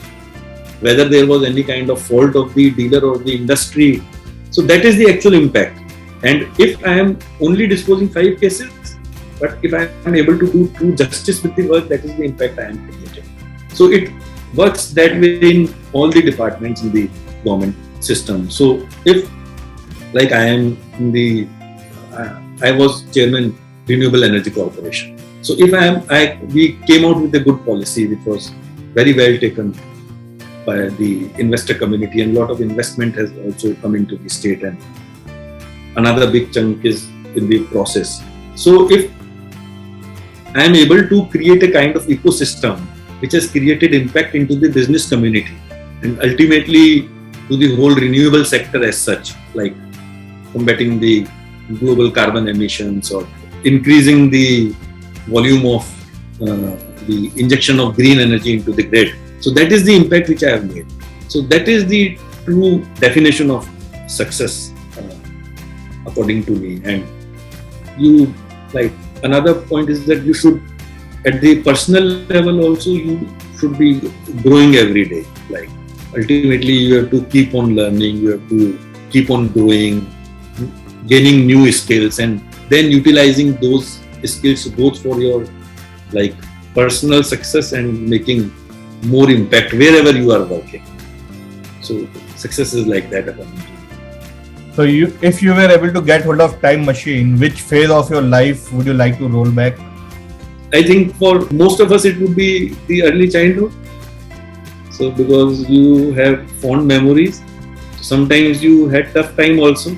whether there was any kind of fault of the dealer or the industry. So that is the actual impact. And if I am only disposing 5 cases, but if I am able to do true justice with the work, that is the impact I am creating. So it works that way in all the departments in the government system. So if, like I am in the, I was Chairman Renewable Energy Corporation. So if we came out with a good policy which was very well taken by the investor community, and a lot of investment has also come into the state, and another big chunk is in the process. So if I am able to create a kind of ecosystem which has created impact into the business community and ultimately to the whole renewable sector as such, like combating the global carbon emissions or increasing the volume of the injection of green energy into the grid. So that is the impact which I have made. So that is the true definition of success according to me. And you, like, another point is that you should, at the personal level also, you should be growing every day. Like, ultimately you have to keep on learning, you have to keep on growing, gaining new skills, and then utilizing those skills both for your like personal success and making more impact wherever you are working. So success is like that according to me. So if you were able to get hold of time machine, which phase of your life would you like to roll back? I think for most of us it would be the early childhood. So because you have fond memories, sometimes you had tough time also,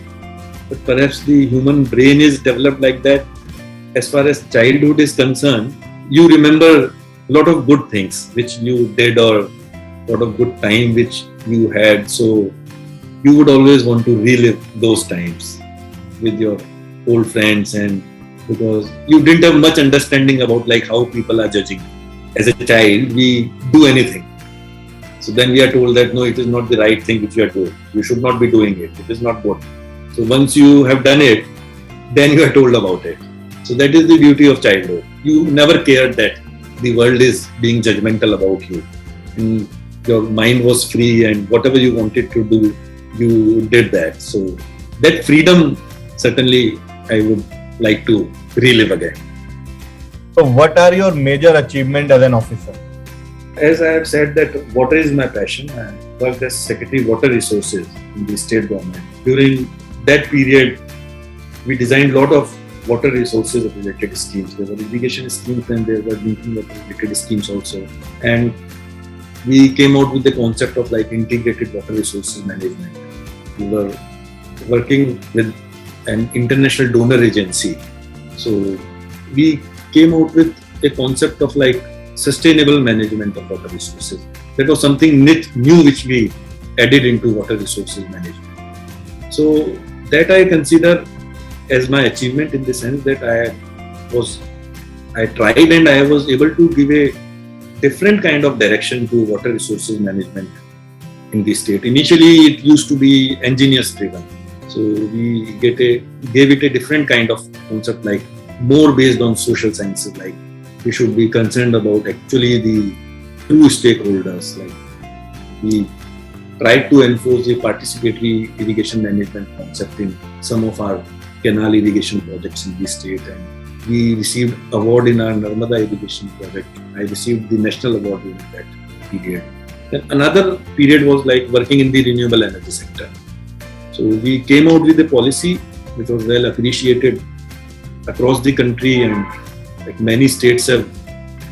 but perhaps the human brain is developed like that. As far as childhood is concerned, you remember a lot of good things which you did or a lot of good time which you had. So you would always want to relive those times with your old friends, and because you didn't have much understanding about like how people are judging. As a child, we do anything. So then we are told that no, it is not the right thing which you are doing. You should not be doing it. It is not good. So once you have done it, then you are told about it. So that is the beauty of childhood. You never cared that the world is being judgmental about you. And your mind was free, and whatever you wanted to do, you did that. So that freedom, certainly I would like to relive again. So what are your major achievements as an officer? As I have said that water is my passion. I worked as Secretary Water Resources in the state government. During that period, we designed a lot of water resources related schemes. There were irrigation schemes and there were drinking water related schemes also. And we came out with the concept of like integrated water resources management. We were working with an international donor agency. So we came out with a concept of like sustainable management of water resources. That was something new which we added into water resources management. So that I consider as my achievement, in the sense that I tried and I was able to give a different kind of direction to water resources management in the state. Initially, it used to be engineers driven. So we gave it a different kind of concept, like more based on social sciences, like we should be concerned about actually the true stakeholders. Like we tried to enforce a participatory irrigation management concept in some of our canal irrigation projects in the state, and we received award in our Narmada irrigation project. I received the national award in that period. Then another period was like working in the renewable energy sector. So we came out with a policy which was well appreciated across the country, and like many states have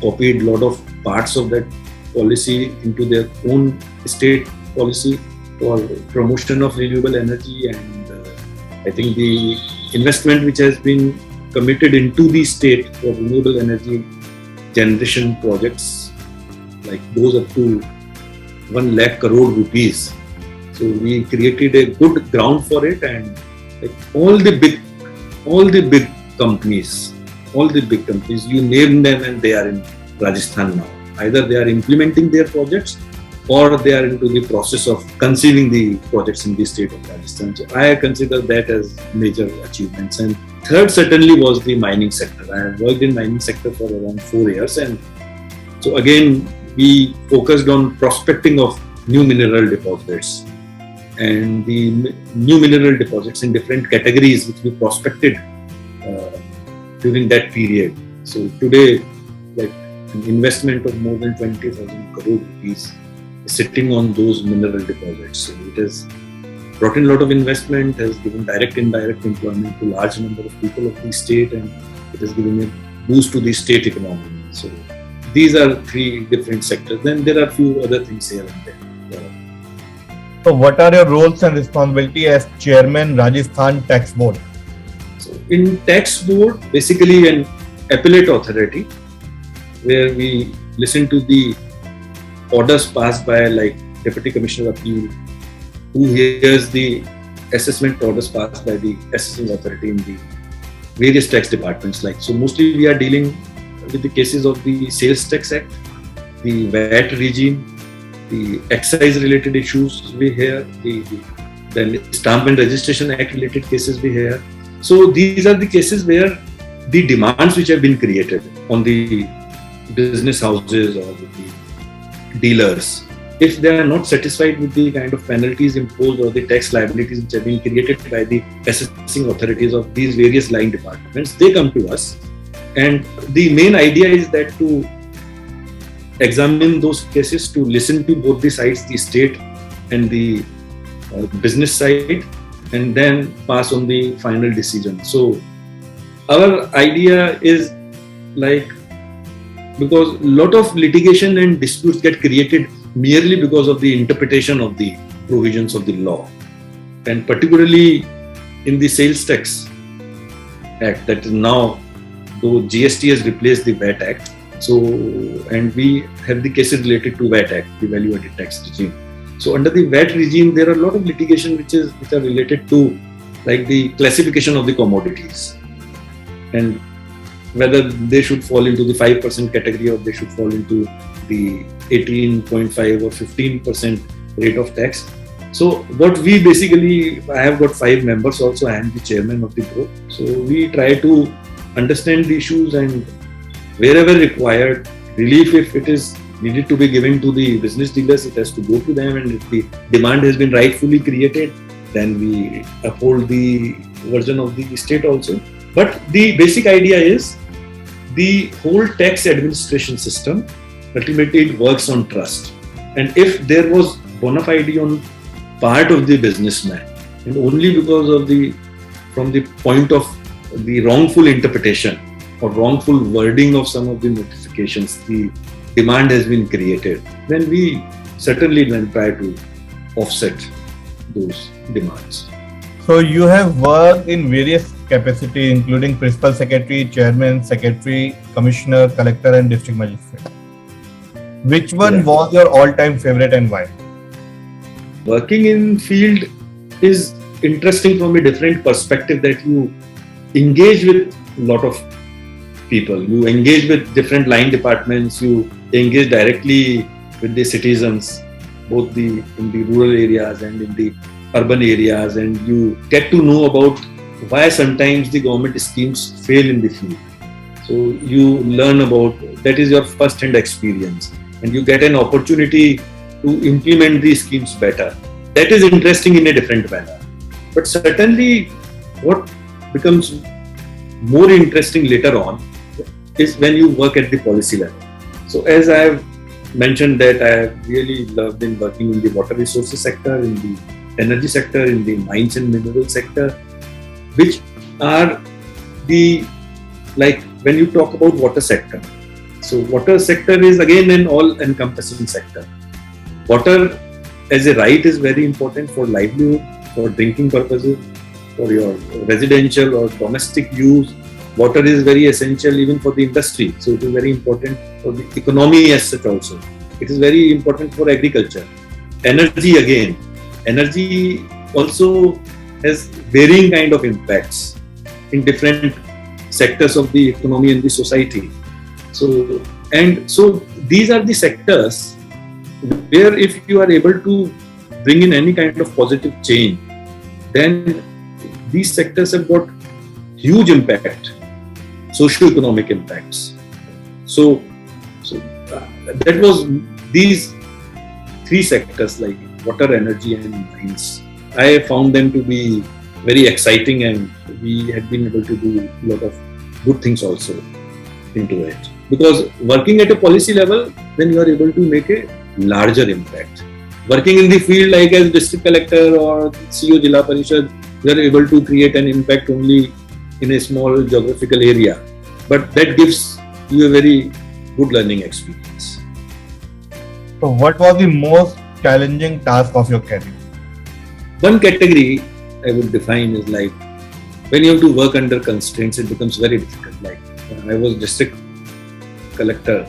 copied a lot of parts of that policy into their own state policy for promotion of renewable energy. And I think the investment which has been committed into the state for renewable energy generation projects like goes up to 1 lakh crore rupees. So we created a good ground for it, and like all the big companies, you name them and they are in Rajasthan now. Either they are implementing their projects or they are into the process of conceiving the projects in the state of Rajasthan. So I consider that as major achievements. And third certainly was the mining sector. I have worked in mining sector for around 4 years, and so again we focused on prospecting of new mineral deposits and the new mineral deposits in different categories which we prospected during that period. So today, like an investment of more than 20,000 crore rupees is sitting on those mineral deposits. So it has brought in a lot of investment, has given direct, indirect employment to large number of people of the state, and it has given a boost to the state economy. So these are three different sectors. Then there are a few other things here and there. So what are your roles and responsibility as Chairman Rajasthan Tax Board? So in Tax Board, basically an appellate authority where we listen to the orders passed by like Deputy Commissioner Appeal, who hears the assessment orders passed by the assessing authority in the various tax departments. Like, so mostly we are dealing with the cases of the Sales Tax Act, the VAT regime, the excise related issues we hear, the Stamp and Registration Act related cases we hear. So these are the cases where the demands which have been created on the business houses or with the dealers, if they are not satisfied with the kind of penalties imposed or the tax liabilities which have been created by the assessing authorities of these various line departments, they come to us. And the main idea is that to examine those cases, to listen to both the sides, the state and the business side, and then pass on the final decision. So our idea is like, because a lot of litigation and disputes get created merely because of the interpretation of the provisions of the law, and particularly in the Sales Tax Act, that is now, though GST has replaced the VAT Act, so, and we have the cases related to VAT Act, the value added tax regime. So under the VAT regime, there are a lot of litigation which are related to like the classification of the commodities and whether they should fall into the 5% category or they should fall into the 18.5 or 15% rate of tax. So what we basically, I have got 5 members also, I am the chairman of the board. So we try to understand the issues and wherever required, relief if it is needed to be given to the business dealers, it has to go to them, and if the demand has been rightfully created, then we uphold the version of the state also. But the basic idea is the whole tax administration system, ultimately it works on trust. And if there was bona fide on part of the businessman, and only because of from the point of the wrongful interpretation or wrongful wording of some of the notifications, the demand has been created, then we certainly then try to offset those demands. So you have worked in various capacities, including Principal Secretary, Chairman, Secretary, Commissioner, Collector and District Magistrate. Which one was your all-time favorite and why? Working in field is interesting from a different perspective, that you engage with a lot of people, you engage with different line departments, you engage directly with the citizens, both in the rural areas and in the urban areas, and you get to know about why sometimes the government schemes fail in the field. So you learn about, that is your first-hand experience, and you get an opportunity to implement these schemes better. That is interesting in a different manner. But certainly what becomes more interesting later on is when you work at the policy level. So as I have mentioned that I have really loved in working in the water resources sector, in the energy sector, in the mines and mineral sector, which are the, like when you talk about water sector. So water sector is again an all-encompassing sector. Water as a right is very important for livelihood, for drinking purposes, for your residential or domestic use. Water is very essential even for the industry. So it is very important for the economy as such also. It is very important for agriculture. Energy again. Energy also has varying kind of impacts in different sectors of the economy and the society. So these are the sectors where if you are able to bring in any kind of positive change, then these sectors have got huge impact, socio-economic impacts. So that was these three sectors like water, energy and mines. I found them to be very exciting, and we had been able to do a lot of good things also into it. Because working at a policy level, then you are able to make a larger impact. Working in the field like as district collector or CEO Jilla Parishad, you are able to create an impact only in a small geographical area. But that gives you a very good learning experience. So what was the most challenging task of your career? One category I would define is like when you have to work under constraints, it becomes very difficult. Like I was district collector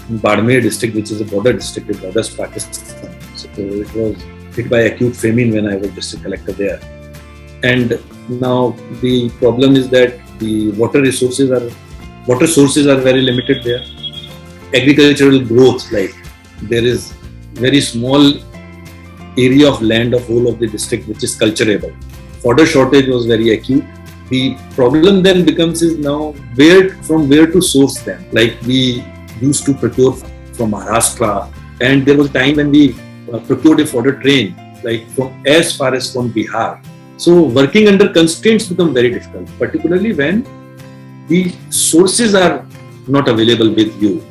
in Badmer district, which is a border district with borders Pakistan. So it was hit by acute famine when I was district collector there. And now the problem is that the water sources are very limited there. Agricultural growth, like there is very small area of land of whole of the district which is culturable. Fodder shortage was very acute. The problem then becomes is now from where to source them. Like we used to procure from Maharashtra, and there was a time when we procured a fodder train like from as far as from Bihar. So working under constraints become very difficult, particularly when the sources are not available with you.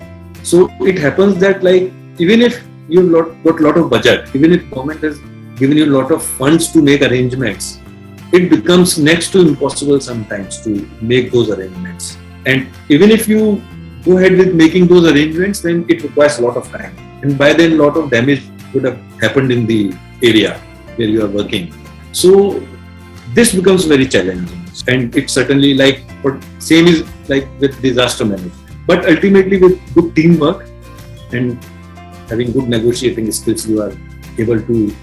So it happens that like even if you've got a lot of budget, even if government has given you a lot of funds to make arrangements, it becomes next to impossible sometimes to make those arrangements. And even if you go ahead with making those arrangements, then it requires a lot of time. And by then, a lot of damage would have happened in the area where you are working. So this becomes very challenging. And it's certainly like, same is like with disaster management. But ultimately with good teamwork and having good negotiating skills, you are able to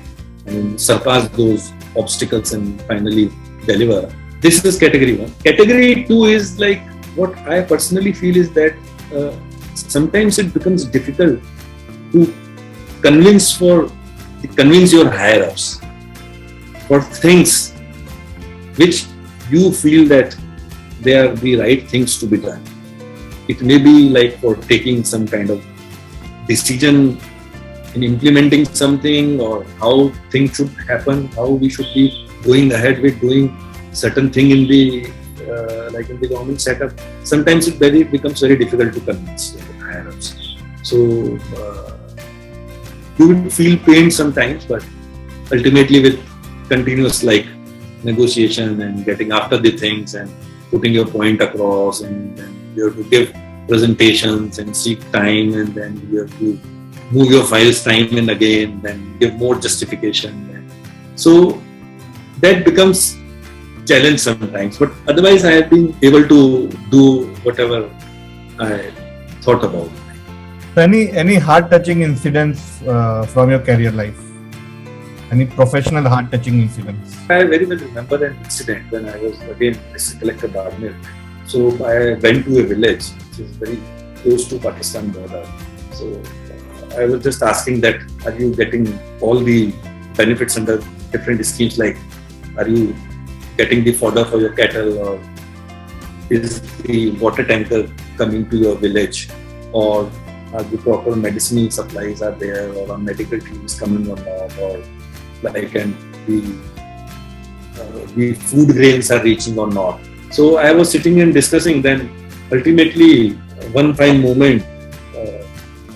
surpass those obstacles and finally deliver. This is category 1. Category 2 is like what I personally feel is that sometimes it becomes difficult to convince your higher ups for things which you feel that they are the right things to be done. It may be like for taking some kind of decision in implementing something, or how things should happen, how we should be going ahead with doing certain thing in the in the government setup. Sometimes it becomes very difficult to convince the higher ups. So you will feel pain sometimes, but ultimately with continuous negotiation and getting after the things and putting your point across, and then you have to give presentations and seek time, and then you have to move your files time and again, then give more justification. So that becomes challenge sometimes, but otherwise I have been able to do whatever I thought about. Any heart-touching incidents from your career life? Any professional heart-touching incidents? I very well remember an incident when I was again district collector Badmer. So I went to a village which is very close to Pakistan border. So I was just asking that, are you getting all the benefits under different schemes? Like, are you getting the fodder for your cattle, or is the water tanker coming to your village, or are the proper medicinal supplies are there, or are medical teams coming or not, or and the food grains are reaching or not. So I was sitting and discussing. Then ultimately one fine moment,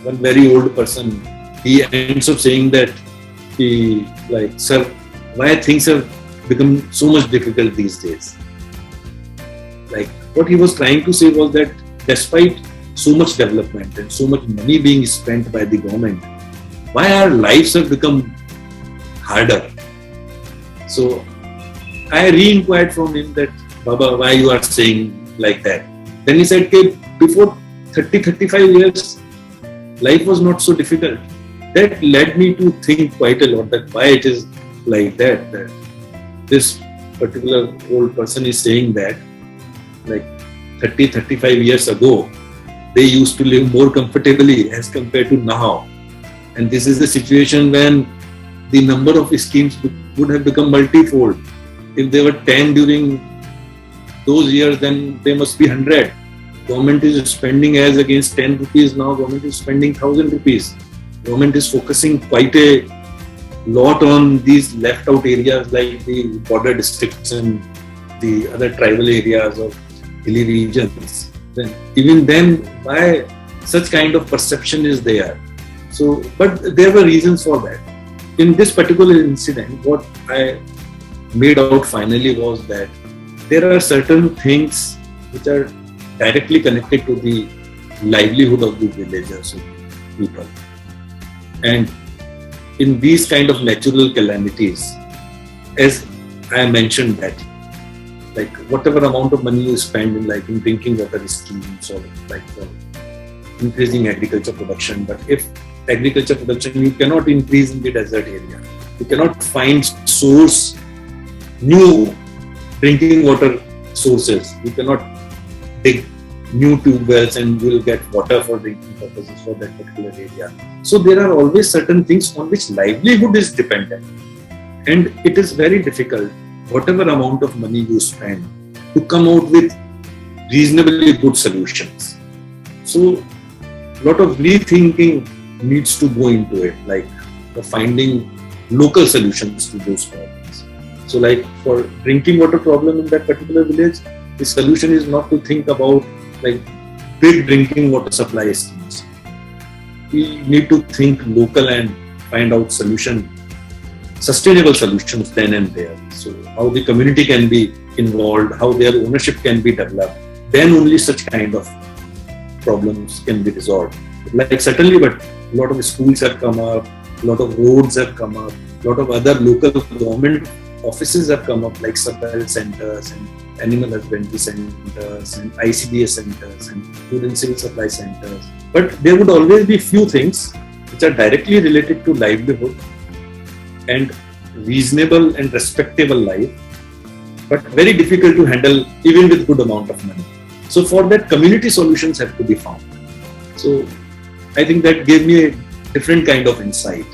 one very old person, he ends up saying that sir, why things have become so much difficult these days? What he was trying to say was that despite so much development and so much money being spent by the government, why our lives have become harder? So I re-inquired from him that, Baba, why you are saying like that? Then he said, okay, before 30-35 years, life was not so difficult. That led me to think quite a lot that why it is like that this particular old person is saying that 30-35 years ago, they used to live more comfortably as compared to now. And this is the situation when the number of schemes would have become multifold. If there were 10 during those years, then there must be 100. Government is spending as against 10 rupees, now government is spending 1,000 rupees. government is focusing quite a lot on these left out areas like the border districts and the other tribal areas of hilly regions. Then even then, why such kind of perception is there? So, but there were reasons for that. In this particular incident, what I made out finally was that there are certain things which are directly connected to the livelihood of the villagers and people. And in these kind of natural calamities, as I mentioned that, like whatever amount of money you spend in like in drinking water schemes or like for increasing agriculture production, but if agriculture production you cannot increase in the desert area, you cannot find new drinking water sources, you cannot dig new tube wells and you will get water for drinking purposes for that particular area. So there are always certain things on which livelihood is dependent, and it is very difficult, whatever amount of money you spend, to come out with reasonably good solutions. So a lot of rethinking needs to go into it, like for finding local solutions to those problems. So like for drinking water problem in that particular village, the solution is not to think about like big drinking water supply schemes. We need to think local and find out sustainable solutions then and there. So how the community can be involved, how their ownership can be developed, then only such kind of problems can be resolved. Like certainly, but a lot of schools have come up, a lot of roads have come up, a lot of other local government offices have come up, like sub-health centers and animal husbandry centers and ICDS centers and food and civil supply centers. But there would always be few things which are directly related to livelihood and reasonable and respectable life, but very difficult to handle even with good amount of money. So for that, community solutions have to be found. So I think that gave me a different kind of insight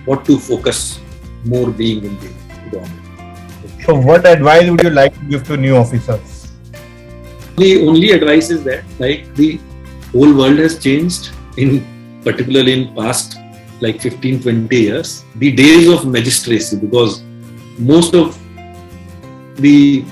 what to focus more being in the government. So what advice would you like to give to new officers? The only advice is that like the whole world has changed, particularly in past like 15-20 years. The days of magistracy, because most of the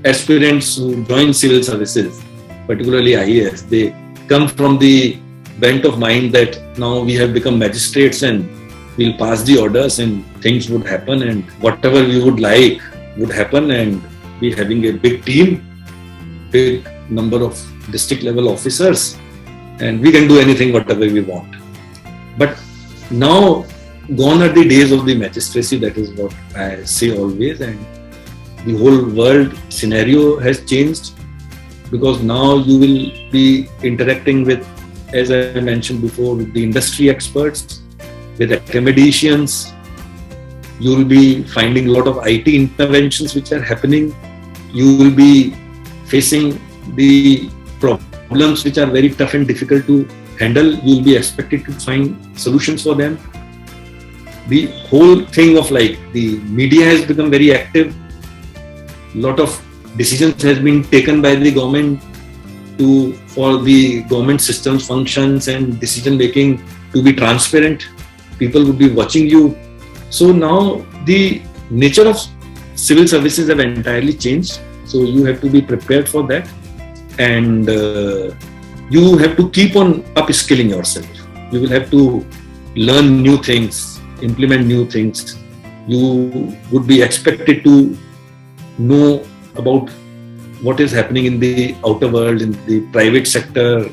aspirants who join civil services, particularly IAS, they come from the bent of mind that now we have become magistrates and we'll pass the orders and things would happen and whatever we would like would happen, and be having a big team, big number of district level officers, and we can do anything whatever we want. But now gone are the days of the magistracy, that is what I say always, and the whole world scenario has changed, because now you will be interacting with, as I mentioned before, with the industry experts, with academicians. You will be finding a lot of IT interventions which are happening. You will be facing the problems which are very tough and difficult to handle. You will be expected to find solutions for them. The whole thing of like the media has become very active. A lot of decisions has been taken by the government for the government systems, functions and decision making to be transparent. People would be watching you. So now the nature of civil services have entirely changed. So you have to be prepared for that, and you have to keep on upskilling yourself. You will have to learn new things, implement new things. You would be expected to know about what is happening in the outer world, in the private sector,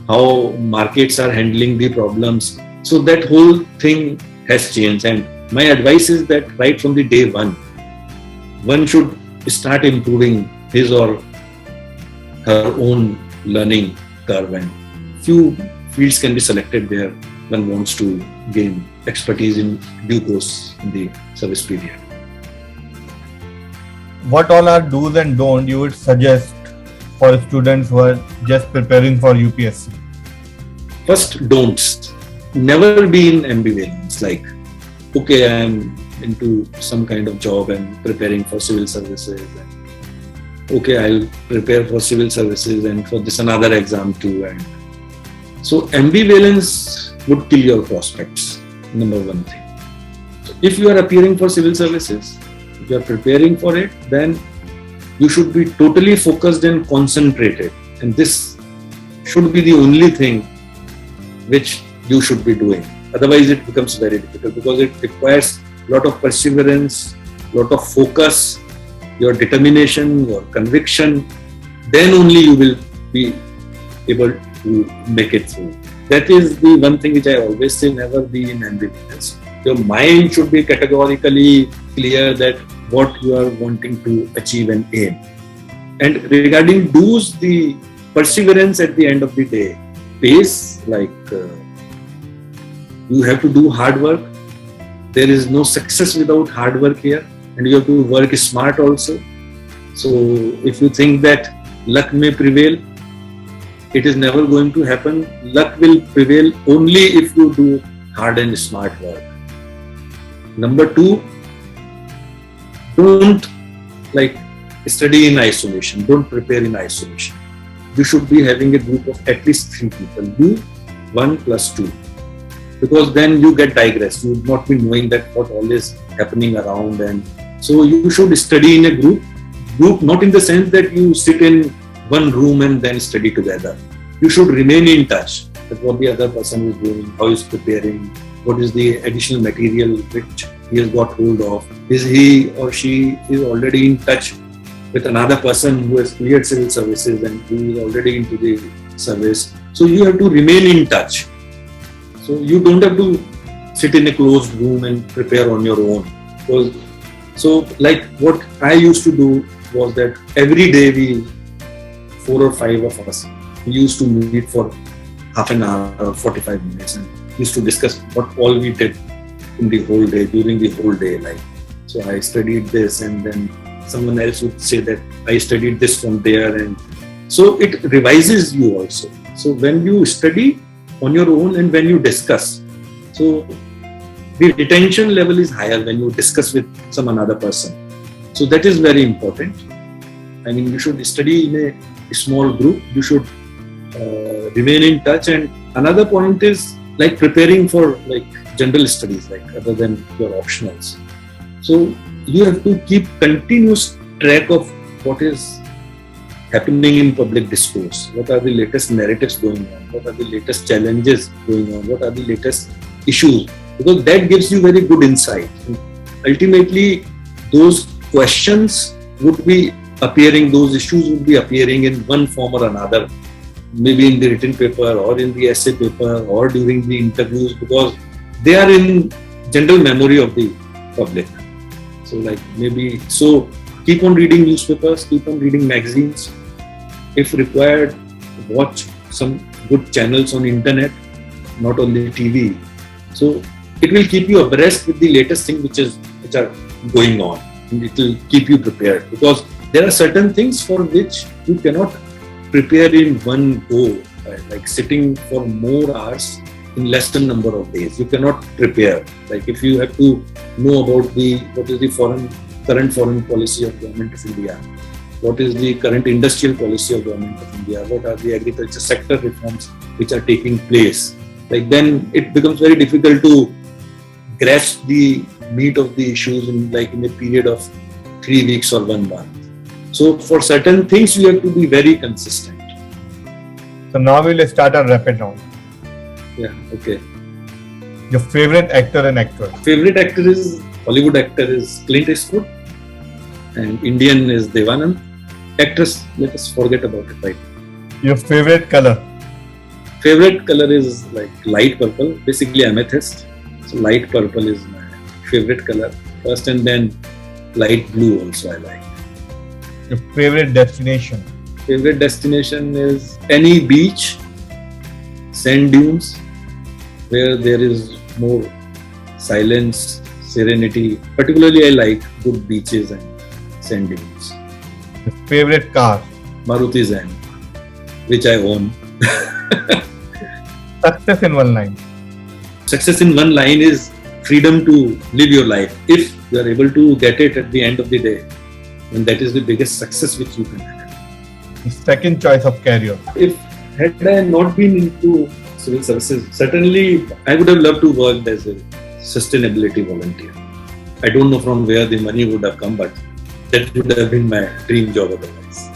how markets are handling the problems. So that whole thing has changed, and my advice is that right from the day one should start improving his or her own learning curve, and few fields can be selected where one wants to gain expertise in due course in the service period. What all are do's and don'ts you would suggest for students who are just preparing for UPSC? First, don'ts. Never be in ambivalence, like, okay, I am into some kind of job and preparing for civil services. And, okay, I'll prepare for civil services and for this another exam too. And So ambivalence would kill your prospects, number one thing. So if you are appearing for civil services, if you are preparing for it, then you should be totally focused and concentrated. And this should be the only thing which you should be doing. Otherwise, it becomes very difficult because it requires a lot of perseverance, a lot of focus, your determination, your conviction. Then only you will be able to make it through. That is the one thing which I always say, never be in ambivalence. Your mind should be categorically clear that what you are wanting to achieve and aim. And regarding do's, the perseverance at the end of the day pays, like you have to do hard work. There is no success without hard work here, and you have to work smart also. So if you think that luck may prevail, it is never going to happen. Luck will prevail only if you do hard and smart work. Number two, don't study in isolation. Don't prepare in isolation. You should be having a group of at least 3 people. You 1 + 2. Because then you get digressed. You would not be knowing that what all is happening around. And so you should study in a group. Group not in the sense that you sit in one room and then study together. You should remain in touch with what the other person is doing, how he is preparing, what is the additional material which he has got hold of. Is he or she is already in touch with another person who has cleared civil services and who is already into the service. So you have to remain in touch. So you don't have to sit in a closed room and prepare on your own. So like what I used to do was that every day 4 or 5 of us, we used to meet for half an hour or 45 minutes and used to discuss what all we did in the whole day, during the whole day. Like, so I studied this, and then someone else would say that I studied this from there, and so it revises you also. So when you study on your own and when you discuss, so the retention level is higher when you discuss with some another person. So that is very important. I mean, you should study in a small group. You should remain in touch. And another point is like preparing for like general studies, like other than your optionals. So you have to keep continuous track of what is happening in public discourse. What are the latest narratives going on? What are the latest challenges going on? What are the latest issues? Because that gives you very good insight. And ultimately, those questions would be appearing, those issues would be appearing in one form or another, maybe in the written paper or in the essay paper or during the interviews, because they are in general memory of the public. So like maybe, so keep on reading newspapers, keep on reading magazines. If required, watch some good channels on internet, not only TV. So it will keep you abreast with the latest things which are going on, and it will keep you prepared, because there are certain things for which you cannot prepare in one go, like sitting for more hours in less than number of days. You cannot prepare. Like if you have to know about what is the current foreign policy of Government of India, what is the current industrial policy of Government of India, what are the agriculture sector reforms which are taking place, like then it becomes very difficult to grasp the meat of the issues in a period of 3 weeks or 1 month. So for certain things you have to be very consistent. So now we'll start our rapid round. Yeah, okay. Your favorite actor and actress? Favorite actor is, Hollywood actor is Clint Eastwood, and Indian is Devanand. Actress, let us forget about it right now. Your favorite color? Favorite color is like light purple, basically amethyst. So light purple is my favorite color first, and then light blue also I like. Your favorite destination? Favorite destination is any beach, sand dunes, where there is more silence, serenity. Particularly I like good beaches and sand dunes. Your favorite car? Maruti Zen, which I own. Success in one line? Success in one line is freedom to live your life. If you are able to get it at the end of the day, then that is the biggest success which you can have. The second choice of career? If had I not been into civil services. Certainly, I would have loved to work as a sustainability volunteer. I don't know from where the money would have come, but that would have been my dream job otherwise.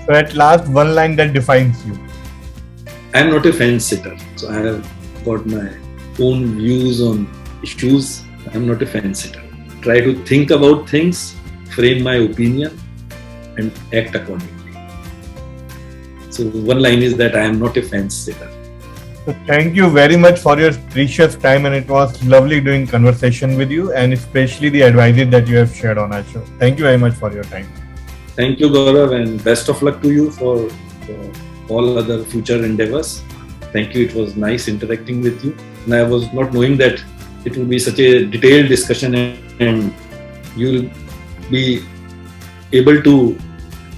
So at last, one line that defines you. I am not a fence sitter, so I have got my own views on issues. I am not a fence sitter. Try to think about things, frame my opinion, and act accordingly. So one line is that I am not a fence sitter. So thank you very much for your precious time, and it was lovely doing conversation with you, and especially the advices that you have shared on our show. Thank you very much for your time. Thank you, Gaurav, and best of luck to you for all other future endeavors. Thank you. It was nice interacting with you. And I was not knowing that it will be such a detailed discussion and you'll be able to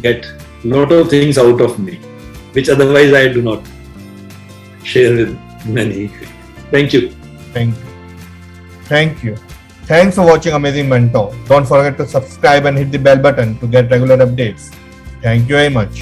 get a lot of things out of me, which otherwise I do not share with many. Thank you. Thank you. Thank you. Thanks for watching Amazing Mentor. Don't forget to subscribe and hit the bell button to get regular updates. Thank you very much.